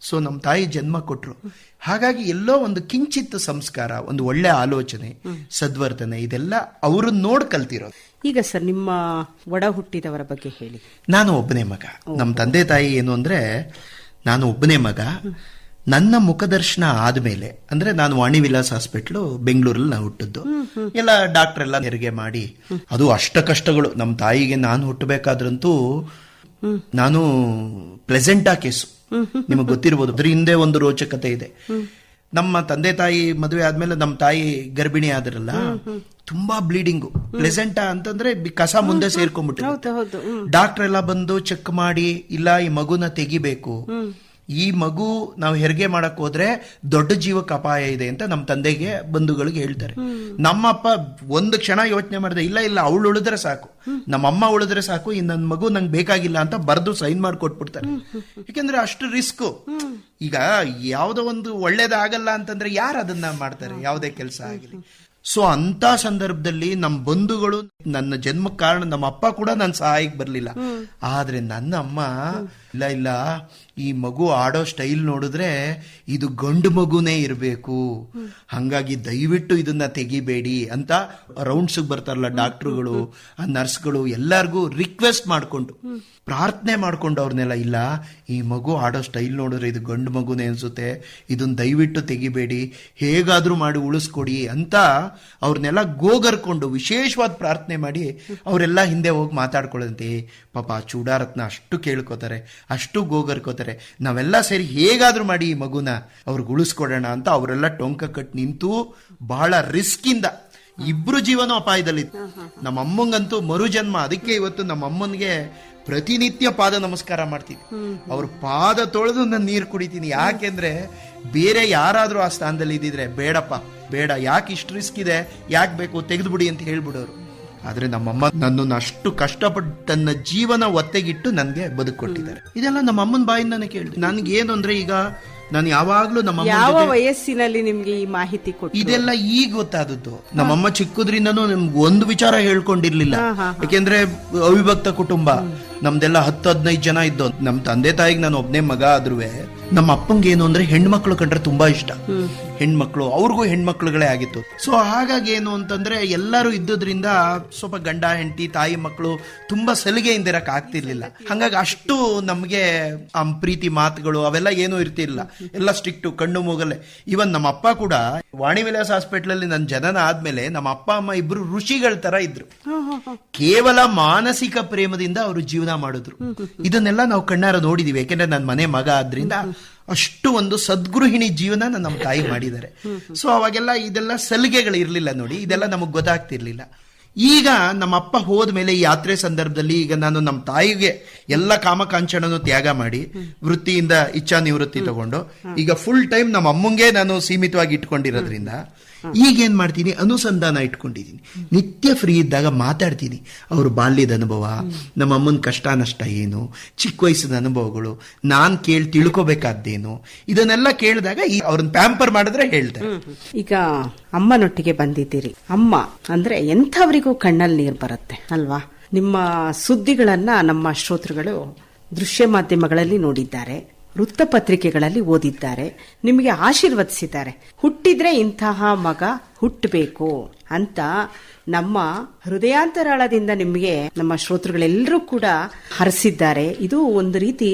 ಸೊ ನಮ್ಮ ತಾಯಿ ಜನ್ಮ ಕೊಟ್ರು. ಹಾಗಾಗಿ ಎಲ್ಲೋ ಒಂದು ಕಿಂಚಿತ್ ಸಂಸ್ಕಾರ, ಒಂದು ಒಳ್ಳೆ ಆಲೋಚನೆ, ಸದ್ವರ್ತನೆ, ಇದೆಲ್ಲ ಅವ್ರನ್ನ ನೋಡ್ ಕಲ್ತಿರೋದು. ಈಗ ಸರ್, ನಿಮ್ಮ ಒಡ ಹುಟ್ಟಿದವರ ಬಗ್ಗೆ ಹೇಳಿ. ನಾನು ಒಬ್ಬನೇ ಮಗ. ನಮ್ಮ ತಂದೆ ತಾಯಿ ಏನು ಅಂದ್ರೆ, ನಾನು ಒಬ್ಬನೇ ಮಗ. ನನ್ನ ಮುಖದರ್ಶನ ಆದ್ಮೇಲೆ, ಅಂದ್ರೆ ನಾನು ವಾಣಿ ವಿಲಾಸ್ ಹಾಸ್ಪಿಟ್ಲು ಬೆಂಗಳೂರಲ್ಲಿ ನಾವು ಹುಟ್ಟಿದ್ದು. ಎಲ್ಲ ಡಾಕ್ಟರ್ ಎಲ್ಲ ಹೆರಿಗೆ ಮಾಡಿ, ಅದು ಅಷ್ಟ ಕಷ್ಟಗಳು. ನಮ್ಮ ತಾಯಿಗೆ ನಾನು ಹುಟ್ಟಬೇಕಾದ್ರಂತೂ ನಾನು ಪ್ಲೆಸೆಂಟಾ ಕೇಸು, ನಿಮಗೆ ಗೊತ್ತಿರ್ಬೋದು. ಅದ್ರ ಹಿಂದೆ ಒಂದು ರೋಚಕತೆ ಇದೆ. ನಮ್ಮ ತಂದೆ ತಾಯಿ ಮದುವೆ ಆದ್ಮೇಲೆ ನಮ್ಮ ತಾಯಿ ಗರ್ಭಿಣಿ ಆದ್ರಲ್ಲ, ತುಂಬಾ ಬ್ಲೀಡಿಂಗು. ಪ್ಲೆಸೆಂಟಾ ಅಂತಂದ್ರೆ ಕಸ ಮುಂದೆ ಸೇರ್ಕೊಂಡ್ಬಿಟ್ಟು ಡಾಕ್ಟರ್ ಎಲ್ಲ ಬಂದು ಚೆಕ್ ಮಾಡಿ, ಇಲ್ಲ ಈ ಮಗುನ ತೆಗಿಬೇಕು, ಈ ಮಗು ನಾವು ಹೆರಿಗೆ ಮಾಡಕ್ ಹೋದ್ರೆ ದೊಡ್ಡ ಜೀವಕ್ಕೆ ಅಪಾಯ ಇದೆ ಅಂತ ನಮ್ಮ ತಂದೆಗೆ ಬಂಧುಗಳಿಗೆ ಹೇಳ್ತಾರೆ. ನಮ್ಮಪ್ಪ ಒಂದು ಕ್ಷಣ ಯೋಚನೆ ಮಾಡಿದೆ, ಇಲ್ಲ ಇಲ್ಲ ಅವಳು ಉಳಿದ್ರೆ ಸಾಕು, ನಮ್ಮಮ್ಮ ಉಳಿದ್ರೆ ಸಾಕು, ಈ ನನ್ನ ಮಗು ನಂಗೆ ಬೇಕಾಗಿಲ್ಲ ಅಂತ ಬರೆದು ಸೈನ್ ಮಾಡಿ ಕೊಟ್ಬಿಡ್ತಾರೆ. ಯಾಕೆಂದ್ರೆ ಅಷ್ಟು ರಿಸ್ಕ್. ಈಗ ಯಾವುದೋ ಒಂದು ಒಳ್ಳೇದಾಗಲ್ಲ ಅಂತಂದ್ರೆ ಯಾರು ಅದನ್ನ ಮಾಡ್ತಾರೆ, ಯಾವುದೇ ಕೆಲಸ ಆಗಲಿ. ಸೊ ಅಂತ ಸಂದರ್ಭದಲ್ಲಿ ನಮ್ಮ ಬಂಧುಗಳು, ನನ್ನ ಜನ್ಮಕ್ಕೆ ಕಾರಣ ನಮ್ಮ ಅಪ್ಪ ಕೂಡ ನನ್ನ ಸಹಾಯಕ್ಕೆ ಬರಲಿಲ್ಲ. ಆದ್ರೆ ನನ್ನ ಅಮ್ಮ, ಇಲ್ಲ ಇಲ್ಲ ಈ ಮಗು ಆಡೋ ಸ್ಟೈಲ್ ನೋಡಿದ್ರೆ ಇದು ಗಂಡು ಮಗುನೇ ಇರಬೇಕು, ಹಂಗಾಗಿ ದಯವಿಟ್ಟು ಇದನ್ನ ತೆಗಿಬೇಡಿ ಅಂತ ರೌಂಡ್ಸ್ ಬರ್ತಾರಲ್ಲ ಡಾಕ್ಟರ್ಗಳು, ಆ ನರ್ಸ್ಗಳು, ಎಲ್ಲರಿಗೂ ರಿಕ್ವೆಸ್ಟ್ ಮಾಡ್ಕೊಂಡು, ಪ್ರಾರ್ಥನೆ ಮಾಡ್ಕೊಂಡು ಅವ್ರನ್ನೆಲ್ಲ, ಇಲ್ಲ ಈ ಮಗು ಆಡೋ ಸ್ಟೈಲ್ ನೋಡಿದ್ರೆ ಇದು ಗಂಡು ಮಗುನೇ ಅನ್ಸುತ್ತೆ, ಇದನ್ನ ದಯವಿಟ್ಟು ತೆಗಿಬೇಡಿ, ಹೇಗಾದ್ರೂ ಮಾಡಿ ಉಳಿಸ್ಕೊಡಿ ಅಂತ ಅವ್ರನ್ನೆಲ್ಲ ಗೋಗರ್ಕೊಂಡು ವಿಶೇಷವಾದ ಪ್ರಾರ್ಥನೆ ಮಾಡಿ ಅವರೆಲ್ಲ ಹಿಂದೆ ಹೋಗಿ ಮಾತಾಡ್ಕೊಳ್ಳಂತೆ. ಪಾಪ ಚೂಡಾರತ್ನ ಅಷ್ಟು ಕೇಳ್ಕೋತಾರೆ, ಅಷ್ಟು ಗೋಗರ್ಕೋತಾರೆ. ನಾವೆಲ್ಲ ಸೇರಿ ಹೇಗಾದ್ರೂ ಮಾಡಿ ಈ ಮಗುನ ಅವ್ರಿಗೆ ಉಳಿಸ್ಕೊಡೋಣ ಅಂತ ಅವರೆಲ್ಲ ಟೊಂಕ ಕಟ್ ನಿಂತು ಬಹಳ ರಿಸ್ಕ್ ಇಂದ, ಇಬ್ರು ಜೀವನ ಅಪಾಯದಲ್ಲಿತ್ತು. ನಮ್ಮ ಅಮ್ಮಂಗಂತೂ ಮರುಜನ್ಮ. ಅದಕ್ಕೆ ಇವತ್ತು ನಮ್ಮ ಅಮ್ಮನಿಗೆ ಪ್ರತಿನಿತ್ಯ ಪಾದ ನಮಸ್ಕಾರ ಮಾಡ್ತೀನಿ. ಅವ್ರ ಪಾದ ತೊಳೆದು ನಾನು ನೀರು ಕುಡಿತೀನಿ. ಯಾಕೆಂದ್ರೆ ಬೇರೆ ಯಾರಾದ್ರೂ ಆ ಸ್ಥಾನದಲ್ಲಿ ಇದ್ದಿದ್ರೆ, ಬೇಡಪ್ಪ ಬೇಡ, ಯಾಕೆ ಇಷ್ಟು ರಿಸ್ಕ್ ಇದೆ, ಯಾಕೆ ಬೇಕು, ತೆಗೆದುಬಿಡಿ ಅಂತ ಹೇಳ್ಬಿಡೋರು. ಆದ್ರೆ ನಮ್ಮಮ್ಮ ನನ್ನನ್ನು ಅಷ್ಟು ಕಷ್ಟಪಟ್ಟು ತನ್ನ ಜೀವನ ಒತ್ತೆಗಿಟ್ಟು ನನಗೆ ಬದುಕೊಟ್ಟಿದ್ದಾರೆ. ಇದೆಲ್ಲ ನಮ್ಮ ಅಮ್ಮನ ಬಾಯಿಂದಾನೆ ಕೇಳಿದೆ. ನನ್ಗೆ ಏನು ಅಂದ್ರೆ, ಈಗ ನಾನು ಯಾವಾಗ್ಲೂ ಯಾವ ವಯಸ್ಸಿನಲ್ಲಿ ನಿಮ್ಗೆ ಈ ಮಾಹಿತಿ ಕೊಟ್ಟು? ಇದೆಲ್ಲ ಈಗ ಗೊತ್ತಾದದ್ದು. ನಮ್ಮಮ್ಮ ಚಿಕ್ಕದ್ರಿಂದನೂ ನಿಮ್ಗೆ ಒಂದು ವಿಚಾರ ಹೇಳ್ಕೊಂಡಿರ್ಲಿಲ್ಲ. ಯಾಕೆಂದ್ರೆ ಅವಿಭಕ್ತ ಕುಟುಂಬ ನಮ್ದೆಲ್ಲ 10-15 ಜನ ಇದ್ದು. ನಮ್ ತಂದೆ ತಾಯಿಗೆ ನಾನು ಒಬ್ನೇ ಮಗ ಆದ್ರೂ ನಮ್ಮ ಅಪ್ಪಂಗೆ ಏನು ಅಂದ್ರೆ ಹೆಣ್ಮಕ್ಳು ಕಂಡ್ರೆ ತುಂಬಾ ಇಷ್ಟ. ಹೆಣ್ಮಕ್ಳು, ಅವ್ರಿಗೂ ಹೆಣ್ಮಕ್ಳುಗಳೇ ಆಗಿತ್ತು. ಸೊ ಹಾಗಾಗಿ ಏನು ಅಂತಂದ್ರೆ ಎಲ್ಲರೂ ಇದ್ದದ್ರಿಂದ ಸ್ವಲ್ಪ ಗಂಡ ಹೆಂಡತಿ ತಾಯಿ ಮಕ್ಕಳು ತುಂಬಾ ಸಲಿಗೆಯಿಂದ ಇರಕ್ ಆಗ್ತಿರ್ಲಿಲ್ಲ. ಹಂಗಾಗಿ ಅಷ್ಟು ನಮ್ಗೆ ಪ್ರೀತಿ ಮಾತುಗಳು ಅವೆಲ್ಲ ಏನೂ ಇರ್ತಿರ್ಲಿಲ್ಲ. ಎಲ್ಲ ಸ್ಟ್ರಿಕ್ಟು, ಕಣ್ಣು ಮೂಗಲ್ಲೇ. ಇವನ್ ನಮ್ಮ ಅಪ್ಪ ಕೂಡ ವಾಣಿ ವಿಲಾಸ್ ಹಾಸ್ಪಿಟಲ್ ಅಲ್ಲಿ ನನ್ನ ಜನನ ಆದ್ಮೇಲೆ ನಮ್ಮ ಅಪ್ಪ ಅಮ್ಮ ಇಬ್ರು ಋಷಿಗಳ ತರ ಇದ್ರು. ಕೇವಲ ಮಾನಸಿಕ ಪ್ರೇಮದಿಂದ ಅವರು ಜೀವನ ಮಾಡಿದ್ರು. ಇದನ್ನೆಲ್ಲ ನಾವು ಕಣ್ಣಾರ ನೋಡಿದೀವಿ. ಯಾಕೆಂದ್ರೆ ನನ್ನ ಮನೆ ಮಗ ಆದ್ರಿಂದ ಅಷ್ಟು ಒಂದು ಸದ್ಗೃಹಿಣಿ ಜೀವನ ನಮ್ಮ ತಾಯಿ ಮಾಡಿದ್ದಾರೆ. ಸೊ ಅವಾಗೆಲ್ಲ ಇದೆಲ್ಲ ಸಲಿಗೆಗಳು ಇರ್ಲಿಲ್ಲ ನೋಡಿ, ಇದೆಲ್ಲ ನಮಗ್ ಗೊತ್ತಾಗ್ತಿರ್ಲಿಲ್ಲ. ಈಗ ನಮ್ಮ ಅಪ್ಪ ಹೋದ್ಮೇಲೆ ಈ ಯಾತ್ರೆ ಸಂದರ್ಭದಲ್ಲಿ ಈಗ ನಾನು ನಮ್ಮ ತಾಯಿಗೆ ಎಲ್ಲ ಕಾಮಕಾಂಚನನು ತ್ಯಾಗ ಮಾಡಿ ವೃತ್ತಿಯಿಂದ ಇಚ್ಛಾ ನಿವೃತ್ತಿ ತಗೊಂಡು ಈಗ ಫುಲ್ ಟೈಮ್ ನಮ್ಮ ಅಮ್ಮಂಗೆ ನಾನು ಸೀಮಿತವಾಗಿ ಇಟ್ಕೊಂಡಿರೋದ್ರಿಂದ ಈಗ ಏನ್ ಮಾಡ್ತೀನಿ, ಅನುಸಂಧಾನ ಇಟ್ಕೊಂಡಿದ್ದೀನಿ. ನಿತ್ಯ ಫ್ರೀ ಇದ್ದಾಗ ಮಾತಾಡ್ತೀನಿ. ಅವ್ರ ಬಾಲ್ಯದ ಅನುಭವ, ನಮ್ಮ ಅಮ್ಮನ ಕಷ್ಟ ನಷ್ಟ ಏನು, ಚಿಕ್ಕ ವಯಸ್ಸಿನ ಅನುಭವಗಳು, ನಾನ್ ತಿಳ್ಕೊಬೇಕಾದ್ದೇನು, ಇದನ್ನೆಲ್ಲ ಕೇಳಿದಾಗ ಅವ್ರನ್ನ ಪ್ಯಾಂಪರ್ ಮಾಡಿದ್ರೆ ಹೇಳ್ತಾರೆ. ಈಗ ಅಮ್ಮನೊಟ್ಟಿಗೆ ಬಂದಿದ್ದೀರಿ. ಅಮ್ಮ ಅಂದ್ರೆ ಎಂಥವರಿಗೂ ಕಣ್ಣಲ್ಲಿ ನೀರು ಬರುತ್ತೆ ಅಲ್ವಾ? ನಿಮ್ಮ ಸುದ್ದಿಗಳನ್ನ ನಮ್ಮ ಶ್ರೋತೃಗಳು ದೃಶ್ಯ ಮಾಧ್ಯಮಗಳಲ್ಲಿ ನೋಡಿದ್ದಾರೆ, ವೃತ್ತಪತ್ರಿಕೆಗಳಲ್ಲಿ ಓದಿದ್ದಾರೆ, ನಿಮಗೆ ಆಶೀರ್ವದಿಸಿದ್ದಾರೆ. ಹುಟ್ಟಿದ್ರೆ ಇಂತಹ ಮಗ ಹುಟ್ಟಬೇಕು ಅಂತ ನಮ್ಮ ಹೃದಯಾಂತರಾಳದಿಂದ ನಿಮಗೆ ನಮ್ಮ ಶ್ರೋತೃಗಳೆಲ್ಲರೂ ಕೂಡ ಹರಸಿದ್ದಾರೆ. ಇದು ಒಂದು ರೀತಿ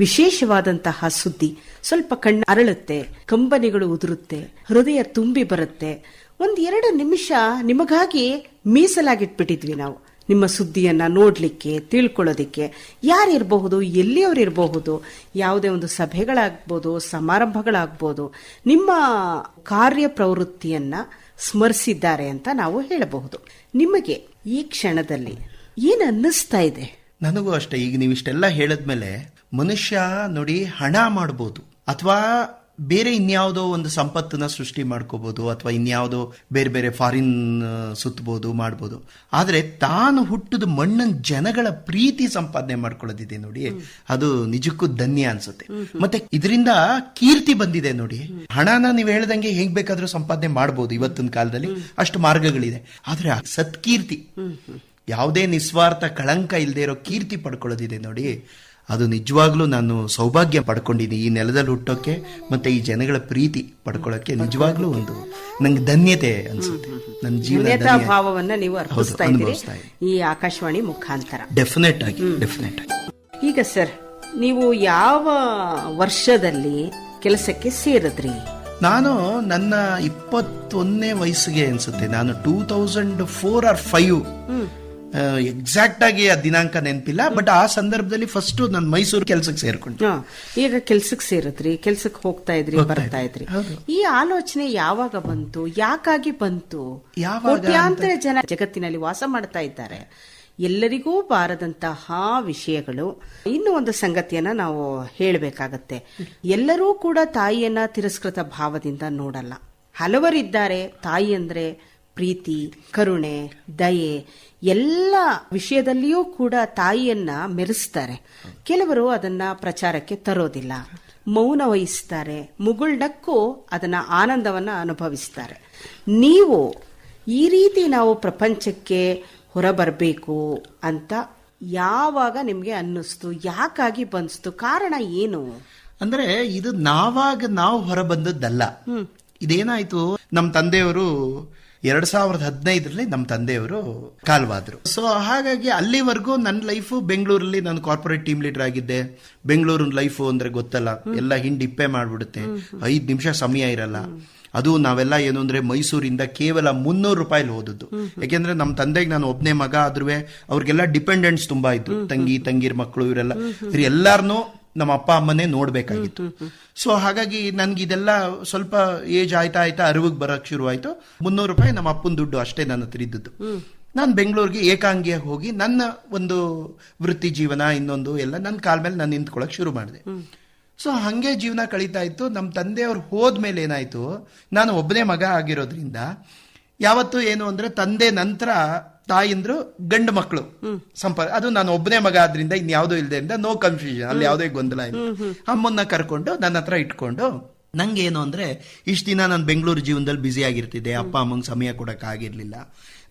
ವಿಶೇಷವಾದಂತಹ ಸುದ್ದಿ. ಸ್ವಲ್ಪ ಕಣ್ಣು ಅರಳುತ್ತೆ, ಕಂಬನಿಗಳು ಉದುರುತ್ತೆ, ಹೃದಯ ತುಂಬಿ ಬರುತ್ತೆ. 1-2 ನಿಮಿಷ ನಿಮಗಾಗಿ ಮೀಸಲಾಗಿಟ್ಬಿಟ್ಟಿದ್ವಿ ನಾವು, ನಿಮ್ಮ ಸುದ್ದಿಯನ್ನ ನೋಡ್ಲಿಕ್ಕೆ, ತಿಳ್ಕೊಳ್ಳೋದಿಕ್ಕೆ. ಯಾರಿರಬಹುದು, ಎಲ್ಲಿಯವರಿರಬಹುದು, ಯಾವುದೇ ಒಂದು ಸಭೆಗಳಾಗ್ಬೋದು, ಸಮಾರಂಭಗಳಾಗ್ಬೋದು, ನಿಮ್ಮ ಕಾರ್ಯ ಪ್ರವೃತ್ತಿಯನ್ನ ಸ್ಮರಿಸಿದ್ದಾರೆ ಅಂತ ನಾವು ಹೇಳಬಹುದು. ನಿಮಗೆ ಈ ಕ್ಷಣದಲ್ಲಿ ಏನ್ ಅನ್ನಿಸ್ತಾ ಇದೆ? ನನಗೂ ಅಷ್ಟೇ. ಈಗ ನೀವು ಇಷ್ಟೆಲ್ಲ ಹೇಳದ್ಮೇಲೆ ಮನುಷ್ಯ ನೋಡಿ ಹಣ ಮಾಡ್ಬೋದು ಅಥವಾ ಬೇರೆ ಇನ್ಯಾವುದೋ ಒಂದು ಸಂಪತ್ತನ್ನ ಸೃಷ್ಟಿ ಮಾಡ್ಕೋಬಹುದು, ಅಥವಾ ಇನ್ಯಾವುದೋ ಬೇರೆ ಬೇರೆ ಫಾರಿನ್ ಸುತ್ತಬಹುದು ಮಾಡ್ಬೋದು. ಆದ್ರೆ ತಾನು ಹುಟ್ಟಿದ ಮಣ್ಣನ್ ಜನಗಳ ಪ್ರೀತಿ ಸಂಪಾದನೆ ಮಾಡ್ಕೊಳ್ಳೋದಿದೆ ನೋಡಿ, ಅದು ನಿಜಕ್ಕೂ ಧನ್ಯ ಅನ್ಸುತ್ತೆ. ಮತ್ತೆ ಇದರಿಂದ ಕೀರ್ತಿ ಬಂದಿದೆ ನೋಡಿ. ಹಣನ ನೀವು ಹೇಳ್ದಂಗೆ ಹೇಗ್ ಬೇಕಾದ್ರೂ ಸಂಪಾದನೆ ಮಾಡ್ಬೋದು ಇವತ್ತಿನ ಕಾಲದಲ್ಲಿ, ಅಷ್ಟು ಮಾರ್ಗಗಳಿದೆ. ಆದ್ರೆ ಸತ್ಕೀರ್ತಿ, ಯಾವುದೇ ನಿಸ್ವಾರ್ಥ ಕಳಂಕ ಇಲ್ಲದೆ ಇರೋ ಕೀರ್ತಿ ಪಡ್ಕೊಳ್ಳೋದಿದೆ ನೋಡಿ, ಅದು ನಿಜವಾಗ್ಲೂ ನಾನು ಸೌಭಾಗ್ಯ ಪಡ್ಕೊಂಡಿದ್ದೀನಿ. ಈ ನೆಲದಲ್ಲಿ ಹುಟ್ಟೋಕೆ ಮತ್ತೆ ಈ ಜನಗಳ ಪ್ರೀತಿ ಪಡ್ಕೊಳ್ಳೋಕೆ ನಿಜವಾಗ್ಲೂ ಒಂದು ನಂಗೆ ಧನ್ಯತೆ ಅನ್ಸುತ್ತೆ. ನನ್ನ ಧನ್ಯತಾ ಭಾವವನ್ನ ನೀವು ಅರ್ಪಿಸ್ತಾ ಇದ್ದೀರಿ ಈ ಆಕಾಶವಾಣಿ ಮುಖಾಂತರ. ಡೆಫಿನೆಟ್ ಆಗಿ. ಈಗ ಸರ್, ನೀವು ಯಾವ ವರ್ಷದಲ್ಲಿ ಕೆಲಸಕ್ಕೆ ಸೇರಿದ್ರಿ? ನಾನು ನನ್ನ 21ನೇ ವಯಸ್ಸಿಗೆ ಅನ್ಸುತ್ತೆ. ನಾನು 2004 or 5 ಎಕ್ಸಾಕ್ಟ್ ಆಗಿ ಆ ದಿನಾಂಕ ನೆನಪಿಲ್ಲ, ಬಟ್ ಆ ಸಂದರ್ಭದಲ್ಲಿ ಫಸ್ಟ್ ನಾನು ಮೈಸೂರು ಕೆಲ್ಸಕ್ಕೆ ಸೇರ್ಕೊಂಡೆ. ಈಗ ಕೆಲ್ಸಕ್ಕೆ ಸೇರಿದ್ರಿ, ಕೆಲ್ಸಕ್ಕೆ ಹೋಗ್ತಾ ಇದ್ರಿ, ಬರ್ತಾ ಇದ್ರಿ. ಈ ಆಲೋಚನೆ ಯಾವಾಗ ಬಂತು? ಯಾಕಾಗಿ ಬಂತು? ಕೋಟ್ಯಾಂತರ ಜನ ಜಗತ್ತಿನಲ್ಲಿ ವಾಸ ಮಾಡ್ತಾ ಇದ್ದಾರೆ, ಎಲ್ಲರಿಗೂ ಬಾರದಂತಹ ವಿಷಯಗಳು. ಇನ್ನು ಒಂದು ಸಂಗತಿಯನ್ನ ನಾವು ಹೇಳಬೇಕಾಗತ್ತೆ. ಎಲ್ಲರೂ ಕೂಡ ತಾಯಿಯನ್ನ ತಿರಸ್ಕೃತ ಭಾವದಿಂದ ನೋಡಲ್ಲ. ಹಲವರಿದ್ದಾರೆ ತಾಯಿ ಅಂದ್ರೆ ಪ್ರೀತಿ, ಕರುಣೆ, ದಯೆ ಎಲ್ಲ ವಿಷಯದಲ್ಲಿಯೂ ಕೂಡ ತಾಯಿಯನ್ನ ಮೆರೆಸ್ತಾರೆ. ಕೆಲವರು ಅದನ್ನ ಪ್ರಚಾರಕ್ಕೆ ತರೋದಿಲ್ಲ, ಮೌನ ವಹಿಸ್ತಾರೆ, ಮುಗುಳ್ನಕ್ಕೂ ಅದನ್ನ ಆನಂದವನ್ನ ಅನುಭವಿಸ್ತಾರೆ. ನೀವು ಈ ರೀತಿ ನಾವು ಪ್ರಪಂಚಕ್ಕೆ ಹೊರಬರಬೇಕು ಅಂತ ಯಾವಾಗ ನಿಮ್ಗೆ ಅನ್ನಿಸ್ತು? ಯಾಕಾಗಿ ಬನ್ಸ್ತು? ಕಾರಣ ಏನು? ಅಂದ್ರೆ ಇದು ನಾವು ಹೊರ ಬಂದದ್ದಲ್ಲ. ಇದೇನಾಯ್ತು, ನಮ್ಮ ತಂದೆಯವರು 2015ರಲ್ಲಿ ನಮ್ಮ ತಂದೆಯವರು ಕಾಲ್ವಾದ್ರು. ಸೊ ಹಾಗಾಗಿ ಅಲ್ಲಿವರೆಗೂ ನನ್ನ ಲೈಫು ಬೆಂಗಳೂರಲ್ಲಿ, ನಾನು ಕಾರ್ಪೊರೇಟ್ ಟೀಮ್ ಲೀಡರ್ ಆಗಿದ್ದೆ. ಬೆಂಗಳೂರಿನ ಲೈಫು ಅಂದ್ರೆ ಗೊತ್ತಲ್ಲ, ಎಲ್ಲ ಹಿಂಡಿಪ್ಪೆ ಮಾಡ್ಬಿಡುತ್ತೆ, 5 ನಿಮಿಷ ಸಮಯ ಇರಲ್ಲ. ಅದು ನಾವೆಲ್ಲ ಏನು ಅಂದ್ರೆ ಮೈಸೂರಿಂದ ಕೇವಲ 300 ರೂಪಾಯಿಲಿ ಹೋದದ್ದು. ಯಾಕೆಂದ್ರೆ ನಮ್ಮ ತಂದೆಗೆ ನಾನು ಒಬ್ಬನೇ ಮಗ ಆದ್ರೂ ಅವ್ರಿಗೆಲ್ಲ ಡಿಪೆಂಡೆಂಟ್ಸ್ ತುಂಬಾ ಇತ್ತು. ತಂಗಿರ್ ಮಕ್ಕಳು ಇವರೆಲ್ಲ, ಎಲ್ಲಾರನ್ನೂ ನಮ್ಮ ಅಪ್ಪ ಅಮ್ಮನೇ ನೋಡ್ಬೇಕಾಗಿತ್ತು. ಸೊ ಹಾಗಾಗಿ ನನ್ಗಿದೆಲ್ಲ ಸ್ವಲ್ಪ ಏಜ್ ಆಯ್ತಾ ಅರಿವಿಗೆ ಬರಕ್ ಶುರು ಆಯ್ತು. 300 ರೂಪಾಯಿ ನಮ್ಮ ಅಪ್ಪನ ದುಡ್ಡು ಅಷ್ಟೇ ನನ್ನ ಹತ್ರ ಇದ್ದದ್ದು. ನಾನು ಬೆಂಗಳೂರಿಗೆ ಏಕಾಂಗಿಯಾಗಿ ಹೋಗಿ ನನ್ನ ಒಂದು ವೃತ್ತಿ ಜೀವನ ಇನ್ನೊಂದು ಎಲ್ಲ ನನ್ನ ಕಾಲ ಮೇಲೆ ನಾನು ನಿಂತ್ಕೊಳಕ್ ಶುರು ಮಾಡಿದೆ. ಸೊ ಹಂಗೆ ಜೀವನ ಕಳೀತಾ ಇತ್ತು. ನಮ್ಮ ತಂದೆಯವ್ರು ಹೋದ್ಮೇಲೆ ಏನಾಯ್ತು, ನಾನು ಒಬ್ಬನೇ ಮಗ ಆಗಿರೋದ್ರಿಂದ ಯಾವತ್ತು ಏನು ಅಂದ್ರೆ ತಂದೆ ನಂತರ ತಾಯಿಂದ್ರು ಗಂಡು ಮಕ್ಕಳು ಅದು ನಾನು ಒಬ್ಬನೇ ಮಗ ಆದ್ರಿಂದ ಇನ್ಯಾವುದೋ ಇಲ್ಲದೆ ನೋ ಕನ್ಫ್ಯೂಷನ್, ಅಲ್ಲಿ ಯಾವುದೇ ಗೊಂದಲ ಇಲ್ಲ. ಅಮ್ಮನ್ನ ಕರ್ಕೊಂಡು ನನ್ನ ಹತ್ರ ಇಟ್ಕೊಂಡು, ನಂಗೆ ಏನು ಅಂದ್ರೆ ಇಷ್ಟು ದಿನ ನಾನು ಬೆಂಗಳೂರು ಜೀವನದಲ್ಲಿ ಬ್ಯುಸಿ ಆಗಿರ್ತಿದ್ದೆ, ಅಪ್ಪ ಅಮ್ಮಂಗೆ ಸಮಯ ಕೊಡಕ್ ಆಗಿರ್ಲಿಲ್ಲ.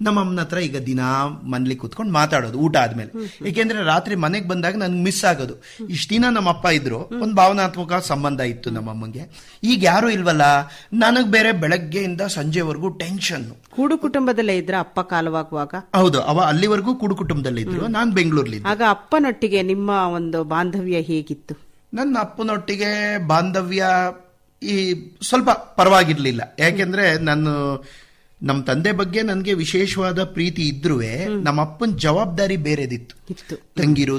ನಮ್ಮ ಅಮ್ಮನ ಹತ್ರ ಈಗ ದಿನಾ ಮನೇಲಿ ಕೂತ್ಕೊಂಡು ಮಾತಾಡೋದು ಊಟ ಆದ್ಮೇಲೆ. ಯಾಕೆಂದ್ರೆ ರಾತ್ರಿ ಮನೆಗೆ ಬಂದಾಗ ನನ್ಗೆ ಮಿಸ್ ಆಗೋದು. ಇಷ್ಟ ದಿನ ನಮ್ಮ ಅಪ್ಪ ಇದ್ರು, ಒಂದು ಭಾವನಾತ್ಮಕ ಸಂಬಂಧ ಇತ್ತು ನಮ್ಮ ಅಮ್ಮಂಗೆ. ಈಗ ಯಾರು ಇಲ್ವಲ್ಲ, ನನಗ್ ಬೇರೆ ಬೆಳಗ್ಗೆಯಿಂದ ಸಂಜೆವರೆಗೂ ಟೆನ್ಷನ್. ಕೂಡು ಕುಟುಂಬದಲ್ಲೇ ಇದ್ರ ಅಪ್ಪ ಕಾಲವಾಗುವಾಗ? ಹೌದು, ಕೂಡು ಕುಟುಂಬದಲ್ಲಿ ಇದ್ರು, ನಾನ್ ಬೆಂಗಳೂರಲ್ಲಿ. ಆಗ ಅಪ್ಪನೊಟ್ಟಿಗೆ ನಿಮ್ಮ ಒಂದು ಬಾಂಧವ್ಯ ಹೇಗಿತ್ತು? ನನ್ನ ಅಪ್ಪನೊಟ್ಟಿಗೆ ಬಾಂಧವ್ಯ ಸ್ವಲ್ಪ ಪರವಾಗಿರ್ಲಿಲ್ಲ. ಯಾಕೆಂದ್ರೆ ನಮ್ಮ ತಂದೆ ಬಗ್ಗೆ ನನ್ಗೆ ವಿಶೇಷವಾದ ಪ್ರೀತಿ ಇದ್ರೂ ನಮ್ಮ ಅಪ್ಪನ ಜವಾಬ್ದಾರಿ ಬೇರೆದಿತ್ತು. ತಂಗಿರು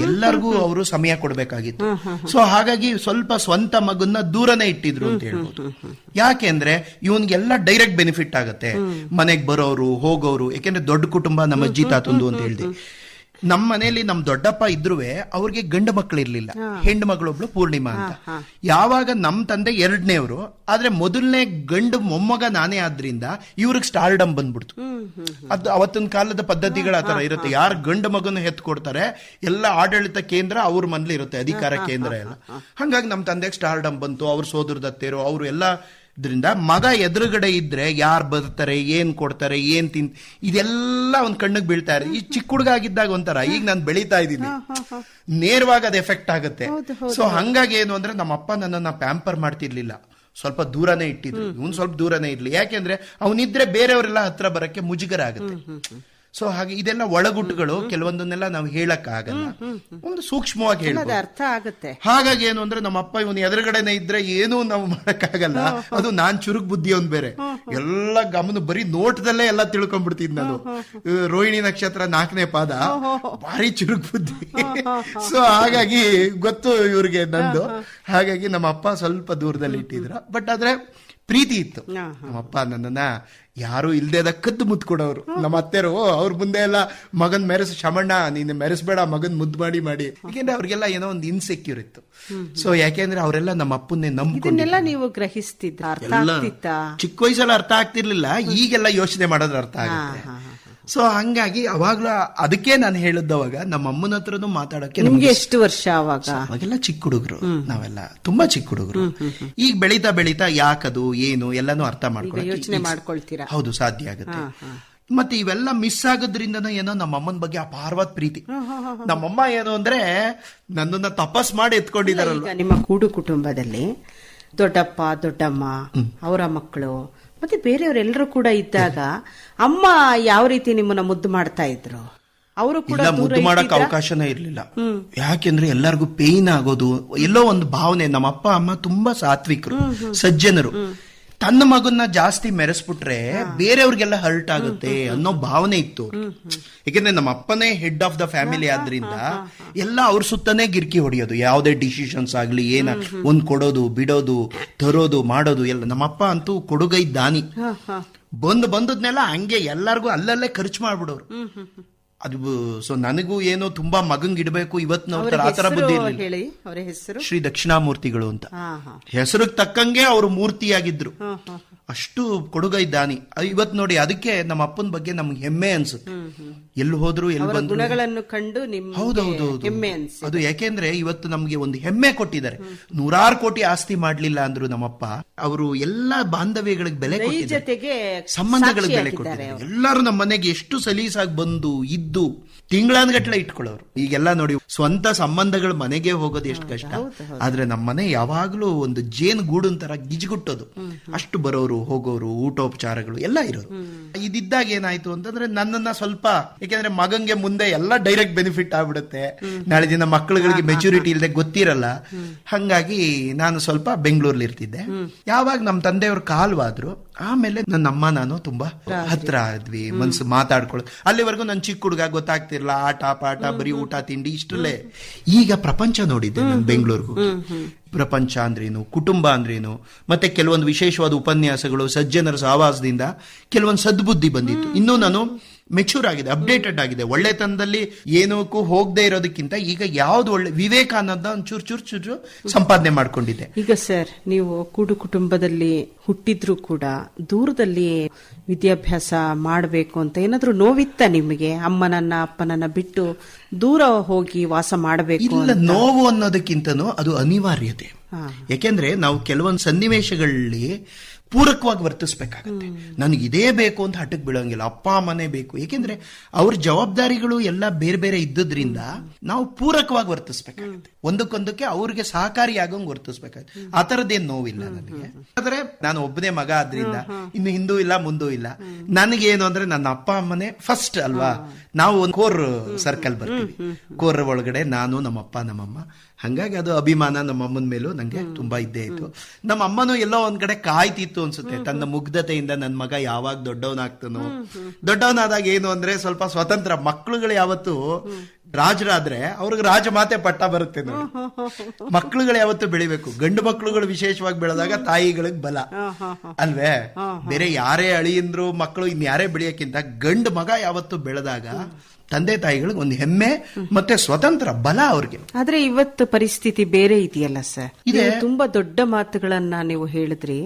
ಎಲ್ಲರಿಗೂ ಅವರು ಸಮಯ ಕೊಡ್ಬೇಕಾಗಿತ್ತು. ಸೊ ಹಾಗಾಗಿ ಸ್ವಲ್ಪ ಸ್ವಂತ ಮಗನ್ನ ದೂರನೇ ಇಟ್ಟಿದ್ರು ಅಂತ ಹೇಳ್ಬೋದು. ಯಾಕೆಂದ್ರೆ ಇವನ್ಗೆಲ್ಲ ಡೈರೆಕ್ಟ್ ಬೆನಿಫಿಟ್ ಆಗತ್ತೆ, ಮನೆಗ್ ಬರೋರು ಹೋಗೋರು. ಯಾಕೆಂದ್ರೆ ದೊಡ್ಡ ಕುಟುಂಬ, ನಮ್ಮ ಅಜ್ಜಿ ತಾತಂದು ಅಂತ ಹೇಳಿದೆ. ನಮ್ಮ ಮನೆಯಲ್ಲಿ ನಮ್ ದೊಡ್ಡಪ್ಪ ಇದ್ರು ಅವ್ರಿಗೆ ಗಂಡು ಮಕ್ಕಳು ಇರ್ಲಿಲ್ಲ, ಹೆಣ್ಣು ಮಗಳೊಬ್ಳು ಪೂರ್ಣಿಮಾ ಅಂತ. ಯಾವಾಗ ನಮ್ ತಂದೆ 2ನೇವ್ರು, ಆದ್ರೆ ಮೊದಲನೇ ಗಂಡು ಮೊಮ್ಮಗ ನಾನೇ ಆದ್ರಿಂದ ಇವ್ರಿಗೆ ಸ್ಟಾರ್ಡಮ್ ಬಂದ್ಬಿಡ್ತು. ಅದು ಅವತ್ತಿನ ಕಾಲದ ಪದ್ಧತಿಗಳ ಆತರ ಇರುತ್ತೆ. ಯಾರು ಗಂಡು ಮಗನ ಹೆತ್ಕೊಡ್ತಾರೆ ಎಲ್ಲ ಆಡಳಿತ ಕೇಂದ್ರ ಅವ್ರ ಮನೇಲಿ ಇರುತ್ತೆ, ಅಧಿಕಾರ ಕೇಂದ್ರ ಎಲ್ಲ. ಹಂಗಾಗಿ ನಮ್ ತಂದೆಗೆ ಸ್ಟಾರ್ಡಮ್ ಬಂತು. ಅವ್ರ ಸೋದರದತ್ತೇರು ಅವರು ಎಲ್ಲ ಇದ್ರಿಂದ ಮಗ ಎದುರುಗಡೆ ಇದ್ರೆ ಯಾರು ಬರ್ತಾರೆ, ಏನ್ ಕೊಡ್ತಾರೆ, ಏನ್ ಇದೆಲ್ಲ ಒಂದ್ ಕಣ್ಣಿಗೆ ಬೀಳ್ತಾ ಇರ. ಈ ಚಿಕ್ಕ ಹುಡುಗ ಆಗಿದ್ದಾಗ ಒಂಥರ, ಈಗ ನಾನು ಬೆಳೀತಾ ಇದ್ದೀನಿ, ನೇರವಾಗಿ ಅದು ಎಫೆಕ್ಟ್ ಆಗುತ್ತೆ. ಸೊ ಹಂಗಾಗಿ ಏನು ಅಂದ್ರೆ ನಮ್ಮ ಅಪ್ಪ ನನ್ನನ್ನ ಪ್ಯಾಂಪರ್ ಮಾಡ್ತಿರ್ಲಿಲ್ಲ, ಸ್ವಲ್ಪ ದೂರನೇ ಇಟ್ಟಿದ್ರು. ಇವನ್ ಸ್ವಲ್ಪ ದೂರನೇ ಇರ್ಲಿ, ಯಾಕೆಂದ್ರೆ ಅವನಿದ್ರೆ ಬೇರೆಯವರೆಲ್ಲ ಹತ್ರ ಬರಕ್ಕೆ ಮುಜುಗರ ಆಗುತ್ತೆ. ಸೊ ಹಾಗೆ ಇದೆಲ್ಲ ಒಳಗುಟ್ಟುಗಳು, ಕೆಲವೊಂದನ್ನೆಲ್ಲ ನಾವು ಹೇಳಕ್ ಆಗಲ್ಲ, ಒಂದು ಸೂಕ್ಷ್ಮವಾಗಿ ಹೇಳೋದು ಅರ್ಥ ಆಗುತ್ತೆ. ಹಾಗಾಗಿ ಏನು ಅಂದ್ರೆ ನಮ್ಮ ಅಪ್ಪ ಇವನು ಎದುರುಗಡೆನೆ ಇದ್ರೆ ಏನೂ ನಾವು ಮಾಡಕ್ಕಾಗಲ್ಲ. ಅದು ನಾನ್ ಚುರುಕ್ ಬುದ್ಧಿ ಒಂದ್ ಬೇರೆ, ಎಲ್ಲ ಗಮನ ಬರೀ ನೋಟದಲ್ಲೇ ಎಲ್ಲ ತಿಳ್ಕೊಂಡ್ಬಿಡ್ತಿದ್ ನಾನು. ರೋಹಿಣಿ ನಕ್ಷತ್ರ 4ನೇ ಪಾದ, ಭಾರಿ ಚುರುಕ್ ಬುದ್ಧಿ. ಸೊ ಹಾಗಾಗಿ ಗೊತ್ತು ಇವ್ರಿಗೆ ನಂದು. ಹಾಗಾಗಿ ನಮ್ಮ ಅಪ್ಪ ಸ್ವಲ್ಪ ದೂರದಲ್ಲಿ ಇಟ್ಟಿದ್ರು. ಬಟ್ ಆದ್ರೆ ಪ್ರೀತಿ ಇತ್ತು. ನಮ್ಮಪ್ಪ ನನ್ನನ್ನ ಯಾರು ಇಲ್ದೇದ ಕದ್ದು ಮುದ್ದು ಕೊಡೋರು. ನಮ್ಮ ಅತ್ತೆರು ಅವ್ರ ಮುಂದೆ ಎಲ್ಲ ಮಗನ್ ಶಮಣ್ಣ ನೀನು ಮೆರೆಸ್ಬೇಡ ಮಗನ್ ಮುದ್ದು ಮಾಡಿ ಯಾಕೆಂದ್ರೆ ಅವ್ರಿಗೆಲ್ಲ ಏನೋ ಒಂದು ಇನ್ಸೆಕ್ಯೂರ್ ಇತ್ತು. ಸೊ ಯಾಕೆಂದ್ರೆ ಅವರೆಲ್ಲ ನಮ್ಮ ಅಪ್ಪನ್ನೇ ಇದನ್ನೆಲ್ಲ ನೀವು ಗ್ರಹಿಸ್ತಿದ್ರ, ಅರ್ಥ ಆಗ್ತಿತ್ತಾ? ಚಿಕ್ಕ ವಯಸ್ಸಲ್ಲಿ ಅರ್ಥ ಆಗ್ತಿರ್ಲಿಲ್ಲ, ಈಗೆಲ್ಲ ಯೋಚನೆ ಮಾಡೋದ್ರ ಅರ್ಥ ಆಗುತ್ತೆ. ಸೊ ಹಂಗಾಗಿ ಅವಾಗ್ಲೂ ಅದಕ್ಕೆ ನಾನು ಹೇಳಿದ್ದವಾಗ ನಮ್ಮ ಅಮ್ಮನ ಹತ್ರನು ಮಾತಾಡಕ್ಕೆ. ನಿಮ್ಗೆ ಎಷ್ಟು ವರ್ಷ ಅವಾಗ? ಅವಾಗೆಲ್ಲ ಚಿಕ್ಕ ಹುಡುಗರು, ನಾವೆಲ್ಲ ತುಂಬಾ ಚಿಕ್ಕ ಹುಡುಗರು. ಈಗ ಬೆಳೀತಾ ಬೆಳೀತಾ ಯಾಕದು ಏನು ಎಲ್ಲಾನು ಅರ್ಥ ಯೋಚನೆ ಮಾಡ್ಕೊಳ್ತೀರಾ? ಹೌದು, ಸಾಧ್ಯ ಆಗುತ್ತೆ. ಮತ್ತೆ ಇವೆಲ್ಲ ಮಿಸ್ ಆಗೋದ್ರಿಂದನೂ ಏನೋ ನಮ್ಮ ಅಮ್ಮನ ಬಗ್ಗೆ ಅಪಾರವಾದ ಪ್ರೀತಿ. ನಮ್ಮಮ್ಮ ಏನು ಅಂದ್ರೆ ನನ್ನನ್ನ ತಪಸ್ ಮಾಡಿ ಎತ್ಕೊಂಡಿದಾರಲ್ಲ. ನಿಮ್ಮ ಕೂಡು ಕುಟುಂಬದಲ್ಲಿ ದೊಡ್ಡಪ್ಪ ದೊಡ್ಡಮ್ಮ ಅವರ ಮಕ್ಕಳು ಮತ್ತೆ ಬೇರೆಯವರೆಲ್ಲರೂ ಕೂಡ ಇದ್ದಾಗ ಅಮ್ಮ ಯಾವ ರೀತಿ ನಿಮ್ಮನ್ನ ಮುದ್ದು ಮಾಡ್ತಾ ಇದ್ರು? ಅವರು ಕೂಡ ಮುದ್ದು ಮಾಡಕ್ ಅವಕಾಶನೇ ಇರ್ಲಿಲ್ಲ. ಯಾಕೆಂದ್ರೆ ಎಲ್ಲರಿಗೂ ಪೇಯ್ನ್ ಆಗೋದು, ಎಲ್ಲೋ ಒಂದು ಭಾವನೆ. ನಮ್ಮ ಅಪ್ಪ ಅಮ್ಮ ತುಂಬಾ ಸಾತ್ವಿಕರು, ಸಜ್ಜನರು. ತನ್ನ ಮಗನ್ನ ಜಾಸ್ತಿ ಮೆರೆಸ್ಬಿಟ್ರೆ ಬೇರೆಯವ್ರಿಗೆಲ್ಲ ಹರ್ಟ್ ಆಗುತ್ತೆ ಅನ್ನೋ ಭಾವನೆ ಇತ್ತು. ಯಾಕೆಂದ್ರೆ ನಮ್ಮ ಅಪ್ಪನೇ ಹೆಡ್ ಆಫ್ ದ ಫ್ಯಾಮಿಲಿ ಆದ್ರಿಂದ ಎಲ್ಲ ಅವ್ರ ಸುತ್ತನೇ ಗಿರ್ಕಿ ಹೊಡೆಯೋದು. ಯಾವುದೇ ಡಿಸಿಷನ್ಸ್ ಆಗ್ಲಿ, ಒಂದ್ ಕೊಡೋದು ಬಿಡೋದು ತರೋದು ಮಾಡೋದು ಎಲ್ಲ. ನಮ್ಮಪ್ಪ ಅಂತೂ ಕೊಡುಗೈ ದಾನಿ. ಬಂದದ್ನೆಲ್ಲ ಹಂಗೆ ಎಲ್ಲಾರ್ಗು ಅಲ್ಲಲ್ಲೇ ಖರ್ಚು ಮಾಡ್ಬಿಡೋರು. ಅದು ಸೊ ನನಗೂ ಏನೋ ತುಂಬಾ ಮಗಂಗ್ ಇಡಬೇಕು ಇವತ್ತು ಆತರ ಬುದ್ಧಿ ಹೇಳಿ. ಅವರ ಹೆಸರು ಶ್ರೀ ದಕ್ಷಿಣಾಮೂರ್ತಿಗಳು ಅಂತ. ಹೆಸರಿಗೆ ತಕ್ಕಂಗೆ ಅವರು ಮೂರ್ತಿಯಾಗಿದ್ರು. ಅಷ್ಟು ಕೊಡುಗೈ ದಾನಿ. ಇವತ್ ನೋಡಿ, ಅದಕ್ಕೆ ನಮ್ಮ ಅಪ್ಪನ ಬಗ್ಗೆ ನಮ್ಗೆ ಹೆಮ್ಮೆ ಅನ್ಸುತ್ತೆ. ಎಲ್ಲಿ ಹೋದ್ರು ಎಲ್ಲಿ ಬಂದ್ರು ಗುಣಗಳನ್ನು ಕಂಡು ಹೌದೌದು ಅದು. ಯಾಕೆಂದ್ರೆ ಇವತ್ತು ನಮ್ಗೆ ಒಂದು ಹೆಮ್ಮೆ ಕೊಟ್ಟಿದ್ದಾರೆ. 100 ಕೋಟಿ ಆಸ್ತಿ ಮಾಡ್ಲಿಲ್ಲ ಅಂದ್ರು ನಮ್ಮಪ್ಪ ಅವರು ಎಲ್ಲಾ ಬಾಂಧವ್ಯಗಳಿಗೆ ಬೆಲೆ ಕೊಟ್ಟಿದ್ದಾರೆ, ಸಂಬಂಧಗಳಿಗೆ ಬೆಲೆ ಕೊಟ್ಟಿದ್ದಾರೆ. ಎಲ್ಲರೂ ನಮ್ಮ ಮನೆಗೆ ಎಷ್ಟು ಸಲೀಸಾಗಿ ಬಂದು ಇದ್ದು ತಿಂಗಳಾನ್ಗಟ್ಲೆ ಇಟ್ಕೊಳ್ಳೋರು. ಈಗೆಲ್ಲ ನೋಡಿ, ಸ್ವಂತ ಸಂಬಂಧಗಳು ಮನೆಗೆ ಹೋಗೋದು ಎಷ್ಟು ಕಷ್ಟ. ಆದ್ರೆ ನಮ್ಮ ಮನೆ ಯಾವಾಗ್ಲೂ ಒಂದು ಜೇನು ಗೂಡನ್ ತರ ಗಿಜ್ಗುಟ್ಟೋದು. ಅಷ್ಟು ಬರೋರು ಹೋಗೋರು, ಊಟೋಪಚಾರಗಳು ಎಲ್ಲ ಇರೋರು. ಇದಿದ್ದಾಗ ಏನಾಯ್ತು ಅಂತಂದ್ರೆ ನನ್ನನ್ನ ಸ್ವಲ್ಪ, ಯಾಕೆಂದ್ರೆ ಮಗಂಗೆ ಮುಂದೆ ಎಲ್ಲ ಡೈರೆಕ್ಟ್ ಬೆನಿಫಿಟ್ ಆಗ್ಬಿಡುತ್ತೆ. ನಾಳೆ ದಿನ ಮಕ್ಕಳುಗಳಿಗೆ ಮೆಚುರಿಟಿ ಇಲ್ಲದೆ ಗೊತ್ತಿರಲ್ಲ. ಹಂಗಾಗಿ ನಾನು ಸ್ವಲ್ಪ ಬೆಂಗಳೂರಲ್ಲಿ ಇರ್ತಿದ್ದೆ. ಯಾವಾಗ ನಮ್ಮ ತಂದೆಯವ್ರ ಕಾಲ್ವಾದ್ರು ಆಮೇಲೆ ನನ್ನ ಅಮ್ಮ ನಾನು ತುಂಬಾ ಹತ್ರ ಆದ್ವಿ. ಮನ್ಸು ಮಾತಾಡ್ಕೊಳ್ಳೋದು. ಅಲ್ಲಿವರೆಗೂ ನನ್ ಚಿಕ್ಕ ಹುಡುಗ ಗೊತ್ತಾಗ್ತಿರ್ಲ, ಆಟ ಪಾಠ ಬರೀ ಊಟ ತಿಂಡಿ ಇಷ್ಟರಲ್ಲೇ. ಈಗ ಪ್ರಪಂಚ ನೋಡಿದ್ದೆ ನಾನು ಬೆಂಗಳೂರಿಗೂ. ಪ್ರಪಂಚ ಅಂದ್ರೇನು, ಕುಟುಂಬ ಅಂದ್ರೇನು, ಮತ್ತೆ ಕೆಲವೊಂದು ವಿಶೇಷವಾದ ಉಪನ್ಯಾಸಗಳು, ಸಜ್ಜನರ ಸಹವಾಸದಿಂದ ಕೆಲವೊಂದು ಸದ್ಬುದ್ಧಿ ಬಂದಿತ್ತು. ಇನ್ನೂ ನಾನು ಮೆಚೂರ್ ಆಗಿದೆ, ಅಪ್ಡೇಟೆಡ್ ಆಗಿದೆ. ಒಳ್ಳೆತನದಲ್ಲಿ ಏನಕ್ಕೂ ಹೋಗದೆ ಇರೋದಕ್ಕಿಂತ ಈಗ ಯಾವ್ದು ಒಳ್ಳೆ ವಿವೇಕ ಅನ್ನೋದ ಒಂಚೂರು ಚೂರು ಸಂಪಾದನೆ ಮಾಡ್ಕೊಂಡಿದ್ದೆ. ಈಗ ಸರ್, ನೀವು ಕೂಡು ಕುಟುಂಬದಲ್ಲಿ ಹುಟ್ಟಿದ್ರು ಕೂಡ ದೂರದಲ್ಲಿ ವಿದ್ಯಾಭ್ಯಾಸ ಮಾಡಬೇಕು ಅಂತ ಏನಾದ್ರೂ ನೋವಿತ್ತ ನಿಮಗೆ? ಅಮ್ಮನನ್ನ ಅಪ್ಪನನ್ನ ಬಿಟ್ಟು ದೂರ ಹೋಗಿ ವಾಸ ಮಾಡಬೇಕು? ಇಲ್ಲ, ನೋವು ಅನ್ನೋದಕ್ಕಿಂತನೂ ಅದು ಅನಿವಾರ್ಯತೆ. ಯಾಕೆಂದ್ರೆ ನಾವು ಕೆಲವೊಂದು ಸನ್ನಿವೇಶಗಳಲ್ಲಿ ಪೂರಕವಾಗಿ ವರ್ತಿಸ್ಬೇಕಾಗತ್ತೆ. ನನಗೆ ಇದೇ ಬೇಕು ಅಂತ ಹಠಕ್ಕೆ ಬೀಳೋಂಗಿಲ್ಲ. ಅಪ್ಪ ಅಮ್ಮನೇ ಬೇಕು. ಏಕೆಂದ್ರೆ ಅವ್ರ ಜವಾಬ್ದಾರಿಗಳು ಎಲ್ಲ ಬೇರೆ ಬೇರೆ ಇದ್ದದ್ರಿಂದ ನಾವು ಪೂರಕವಾಗಿ ವರ್ತಿಸ್ಬೇಕಾಗತ್ತೆ. ಒಂದಕ್ಕೊಂದಕ್ಕೆ ಅವ್ರಿಗೆ ಸಹಕಾರಿಯಾಗಂಗ್ ವರ್ತಿಸ್ಬೇಕಾಗತ್ತೆ. ಆ ತರದ್ದೇನು ನೋವಿಲ್ಲ ನನಗೆ. ಆದ್ರೆ ನಾನು ಒಬ್ಬನೇ ಮಗ ಆದ್ರಿಂದ ಇನ್ನು ಹಿಂದೂ ಇಲ್ಲ ಮುಂದೂ ಇಲ್ಲ. ನನಗೇನು ಅಂದ್ರೆ ನನ್ನ ಅಪ್ಪ ಅಮ್ಮನೇ ಫಸ್ಟ್ ಅಲ್ವಾ. ನಾವು ಒಂದು ಕೋರ್ ಸರ್ಕಲ್ ಬರ್ತೀವಿ. ಕೋರ್ ಒಳಗಡೆ ನಾನು, ನಮ್ಮಪ್ಪ, ನಮ್ಮಮ್ಮ. ಹಂಗಾಗಿ ಅದು ಅಭಿಮಾನ ನಮ್ಮ ಅಮ್ಮನ ಮೇಲೂ ನಂಗೆ ತುಂಬಾ ಇದ್ದೇ ಇತ್ತು. ನಮ್ಮ ಅಮ್ಮನೂ ಎಲ್ಲೋ ಒಂದ್ ಕಡೆ ಕಾಯ್ತಿತ್ತು ಅನ್ಸುತ್ತೆ. ತನ್ನ ಮುಗ್ಧತೆಯಿಂದ ನನ್ನ ಮಗ ಯಾವಾಗ ದೊಡ್ಡವನಾಗ್ತಾನೋ. ದೊಡ್ಡವನಾದಾಗ ಏನು ಅಂದ್ರೆ ಸ್ವಲ್ಪ ಸ್ವತಂತ್ರ. ಮಕ್ಳುಗಳು ಯಾವತ್ತು ರಾಜರಾದ್ರೆ ಅವ್ರಿಗೆ ರಾಜಮಾತೆ ಪಟ್ಟ ಬರುತ್ತೆ ನೋಡಿ. ಮಕ್ಳುಗಳು ಯಾವತ್ತು ಬೆಳಿಬೇಕು. ಗಂಡು ಮಕ್ಳುಗಳು ವಿಶೇಷವಾಗಿ ಬೆಳೆದಾಗ ತಾಯಿಗಳಿಗೆ ಬಲ ಅಲ್ವೇ. ಬೇರೆ ಯಾರೇ ಅಳಿಯಂದ್ರು ಮಕ್ಕಳು ಇನ್ಯಾರೇ ಬೆಳೆಯಕ್ಕಿಂತ ಗಂಡು ಮಗ ಯಾವತ್ತು ಬೆಳೆದಾಗ ತಂದೆ ತಾಯಿಗಳಿಗೆ ಒಂದು ಹೆಮ್ಮೆ ಮತ್ತೆ ಸ್ವತಂತ್ರ ಬಲ ಅವ್ರಿಗೆ. ಆದ್ರೆ ಇವತ್ತು ಪರಿಸ್ಥಿತಿ ಬೇರೆ ಇದೆಯಲ್ಲ ಸರ್. ಇದೆ. ತುಂಬಾ ದೊಡ್ಡ ಮಾತುಗಳನ್ನ ನೀವು ಹೇಳಿದ್ರಿ,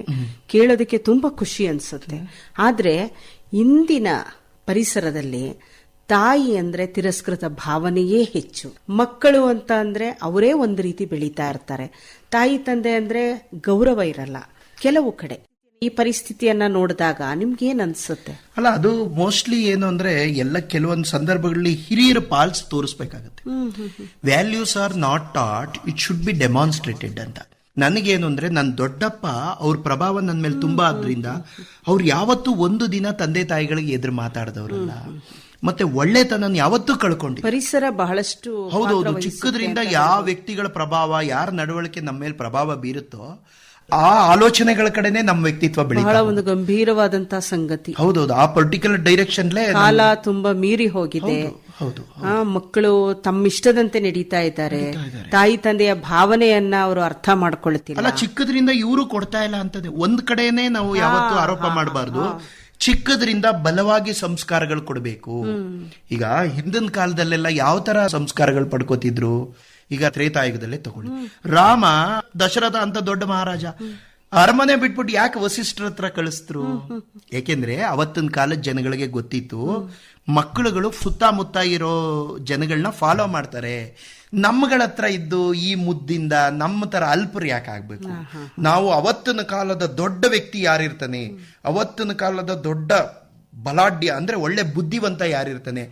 ಕೇಳೋದಕ್ಕೆ ತುಂಬಾ ಖುಷಿ ಅನ್ಸುತ್ತೆ. ಆದ್ರೆ ಇಂದಿನ ಪರಿಸರದಲ್ಲಿ ತಾಯಿ ಅಂದ್ರೆ ತಿರಸ್ಕೃತ ಭಾವನೆಯೇ ಹೆಚ್ಚು. ಮಕ್ಕಳು ಅಂತ ಅಂದ್ರೆ ಅವರೇ ಒಂದು ರೀತಿ ಬೆಳೀತಾ ಇರ್ತಾರೆ. ತಾಯಿ ತಂದೆ ಅಂದ್ರೆ ಗೌರವ ಇರಲ್ಲ ಕೆಲವು ಕಡೆ. ಈ ಪರಿಸ್ಥಿತಿಯನ್ನ ನೋಡಿದಾಗ ನಿಮ್ಗೆ ಏನ್ ಅನ್ಸುತ್ತೆ? ಅಲ್ಲ, ಅದು ಮೋಸ್ಟ್ಲಿ ಏನು ಅಂದ್ರೆ ಎಲ್ಲ ಕೆಲವೊಂದು ಸಂದರ್ಭಗಳಲ್ಲಿ ಹಿರಿಯರ ಪಾಲ್ಸ್ ತೋರಿಸ್ಬೇಕಾಗತ್ತೆ. Values are not taught, it should be demonstrated ಅಂತ. ನನಗೇನು ಅಂದ್ರೆ ನನ್ನ ದೊಡ್ಡಪ್ಪ ಅವ್ರ ಪ್ರಭಾವ ನನ್ನ ಮೇಲೆ ತುಂಬಾ ಆದ್ರಿಂದ ಅವ್ರು ಯಾವತ್ತೂ ಒಂದು ದಿನ ತಂದೆ ತಾಯಿಗಳಿಗೆ ಎದುರು ಮಾತಾಡದವ್ರಲ್ಲ. ಮತ್ತೆ ಒಳ್ಳೆತನ ಯಾವತ್ತೂ ಕಳ್ಕೊಂಡು ಪರಿಸರ ಬಹಳಷ್ಟು. ಹೌದೌದು. ಚಿಕ್ಕದ್ರಿಂದ ಯಾವ ವ್ಯಕ್ತಿಗಳ ಪ್ರಭಾವ, ಯಾರ ನಡವಳಿಕೆ ನಮ್ಮ ಮೇಲೆ ಪ್ರಭಾವ ಬೀರುತ್ತೋ ಆ ಆಲೋಚನೆಗಳ ಕಡೆನೆ ನಮ್ಮ ವ್ಯಕ್ತಿತ್ವ ಬೆಳೆಯುತ್ತೆ. ಬಹಳ ಒಂದು ಗಂಭೀರವಾದಂತಹ ಸಂಗತಿ. ಹೌದೌದು. ಆ ಪರ್ಟಿಕ್ಯುಲರ್ ಡೈರೆಕ್ಷನ್ ಕಾಲ ತುಂಬಾ ಮೀರಿ ಹೋಗಿದೆ. ಹೌದು. ಮಕ್ಕಳು ತಮ್ಮಿಷ್ಟದಂತೆ ನಡೀತಾ ಇದ್ದಾರೆ. ತಾಯಿ ತಂದೆಯ ಭಾವನೆಯನ್ನ ಅವರು ಅರ್ಥ ಮಾಡ್ಕೊಳ್ತಿಲ್ಲ. ಅಲ್ಲ, ಚಿಕ್ಕದ್ರಿಂದ ಇವರು ಕೊಡ್ತಾ ಇಲ್ಲ ಅಂತದೆ. ಒಂದ್ ಕಡೆನೆ ನಾವು ಯಾವತ್ತೂ ಆರೋಪ ಮಾಡಬಾರ್ದು. ಚಿಕ್ಕದ್ರಿಂದ ಬಲವಾಗಿ ಸಂಸ್ಕಾರಗಳು ಕೊಡಬೇಕು. ಈಗ ಹಿಂದಿನ ಕಾಲದಲ್ಲೆಲ್ಲ ಯಾವ ತರ ಸಂಸ್ಕಾರಗಳು ಪಡ್ಕೋತಿದ್ರು. ಈಗ ತ್ರೇತಾಯುಗದಲ್ಲೇ ತಗೊಳ್ಳಿ, ರಾಮ ದಶರಥ ಅಂತ ದೊಡ್ಡ ಮಹಾರಾಜ ಅರಮನೆ ಬಿಟ್ಬಿಟ್ಟು ಯಾಕೆ ವಸಿಷ್ಠರ ಹತ್ರ ಕಳಿಸ್ತರು? ಯಾಕೆಂದ್ರೆ ಅವತ್ತಿನ ಕಾಲದ ಜನಗಳಿಗೆ ಗೊತ್ತಿತ್ತು, ಮಕ್ಕಳುಗಳು ಸುತ್ತಮುತ್ತ ಇರೋ ಜನಗಳನ್ನ ಫಾಲೋ ಮಾಡ್ತಾರೆ. ನಮ್ಮಗಳ ಹತ್ರ ಇದ್ದು ಈ ಮುದ್ದಿಂದ ನಮ್ಮ ತರ ಅಲ್ಪರು ಯಾಕೆ ಆಗ್ಬೇಕು? ನಾವು ಅವತ್ತಿನ ಕಾಲದ ದೊಡ್ಡ ವ್ಯಕ್ತಿ ಯಾರಿರ್ತಾನೆ, ಅವತ್ತಿನ ಕಾಲದ ದೊಡ್ಡ ಬಲಾಢ್ಯ ಅಂದ್ರೆ ಒಳ್ಳೆ ಬುದ್ಧಿವಂತ ಯಾರಿರ್ತಾನೆ,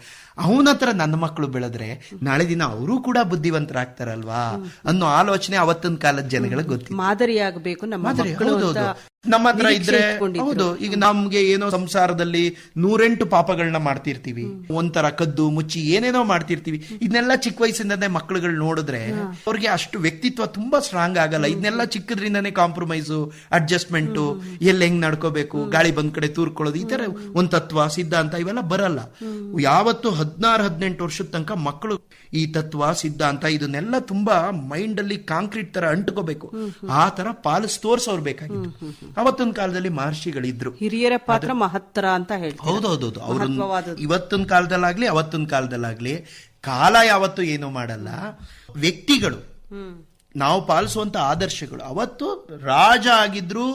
ಅವನ ಹತ್ರ ನನ್ನ ಮಕ್ಕಳು ಬೆಳೆದ್ರೆ ನಾಳೆ ದಿನ ಅವರು ಕೂಡ ಬುದ್ಧಿವಂತರಾಗ್ತಾರಲ್ವಾ ಅನ್ನೋ ಆಲೋಚನೆ ಅವತ್ತಿನ ಕಾಲದ ಜನಗಳಿಗೆ ಗೊತ್ತಿತ್ತು. ಮಾದರಿಯಾಗಬೇಕು ನಮ್ಮ ಮಕ್ಕಳು ಅಂತ ನಮ್ಮ ಹತ್ರ ಇದ್ರೆ. ಹೌದು, ಈಗ ನಮ್ಗೆ ಏನೋ ಸಂಸಾರದಲ್ಲಿ 108 ಪಾಪಗಳನ್ನ ಮಾಡ್ತಿರ್ತೀವಿ, ಒಂಥರ ಕದ್ದು ಮುಚ್ಚಿ ಏನೇನೋ ಮಾಡ್ತಿರ್ತೀವಿ. ಇದನ್ನೆಲ್ಲ ಚಿಕ್ಕ ವಯಸ್ಸಿಂದನೇ ಮಕ್ಕಳುಗಳು ನೋಡಿದ್ರೆ ಅವ್ರಿಗೆ ಅಷ್ಟು ವ್ಯಕ್ತಿತ್ವ ತುಂಬಾ ಸ್ಟ್ರಾಂಗ್ ಆಗಲ್ಲ. ಇದನ್ನೆಲ್ಲ ಚಿಕ್ಕದ್ರಿಂದಾನೇ ಕಾಂಪ್ರಮೈಸು, ಅಡ್ಜಸ್ಟ್ಮೆಂಟು, ಹೆಂಗ್ ನಡ್ಕೋಬೇಕು, ಗಾಳಿ ಬಂದ್ ಕಡೆ ತೂರ್ಕೊಳ್ಳೋದು, ಈ ತರ ಒಂದ್ ತತ್ವ ಸಿದ್ಧಾಂತ ಇವೆಲ್ಲ ಬರಲ್ಲ. ಯಾವತ್ತು 16-18 ವರ್ಷದ ತನಕ ಮಕ್ಕಳು ಈ ತತ್ವ ಸಿದ್ಧಾಂತ ಇದನ್ನೆಲ್ಲ ತುಂಬಾ ಮೈಂಡ್ ಅಲ್ಲಿ ಕಾಂಕ್ರೀಟ್ ತರ ಅಂಟ್ಕೋಬೇಕು. ಆ ತರ ಪಾಲಿಸ್ ತೋರ್ಸೋರ್ ಬೇಕಾಗಿತ್ತು. ಅವತ್ತಿನ ಕಾಲದಲ್ಲಿ ಮಹರ್ಷಿಗಳಿದ್ರು. ಹಿರಿಯರ ಪಾತ್ರ ಮಹತ್ತರ ಅಂತ ಹೇಳ್ತಾರೆ. ಹೌದೌದು. ಅವ್ರು ಇವತ್ತಿನ ಕಾಲದಲ್ಲಾಗ್ಲಿ ಅವತ್ತಿನ ಕಾಲದಲ್ಲಾಗ್ಲಿ ಕಾಲ ಯಾವತ್ತು ಏನು ಮಾಡಲ್ಲ. ವ್ಯಕ್ತಿಗಳು, ನಾವು ಪಾಲಿಸುವಂತ ಆದರ್ಶಗಳು. ಅವತ್ತು ರಾಜ ಆಗಿದ್ರು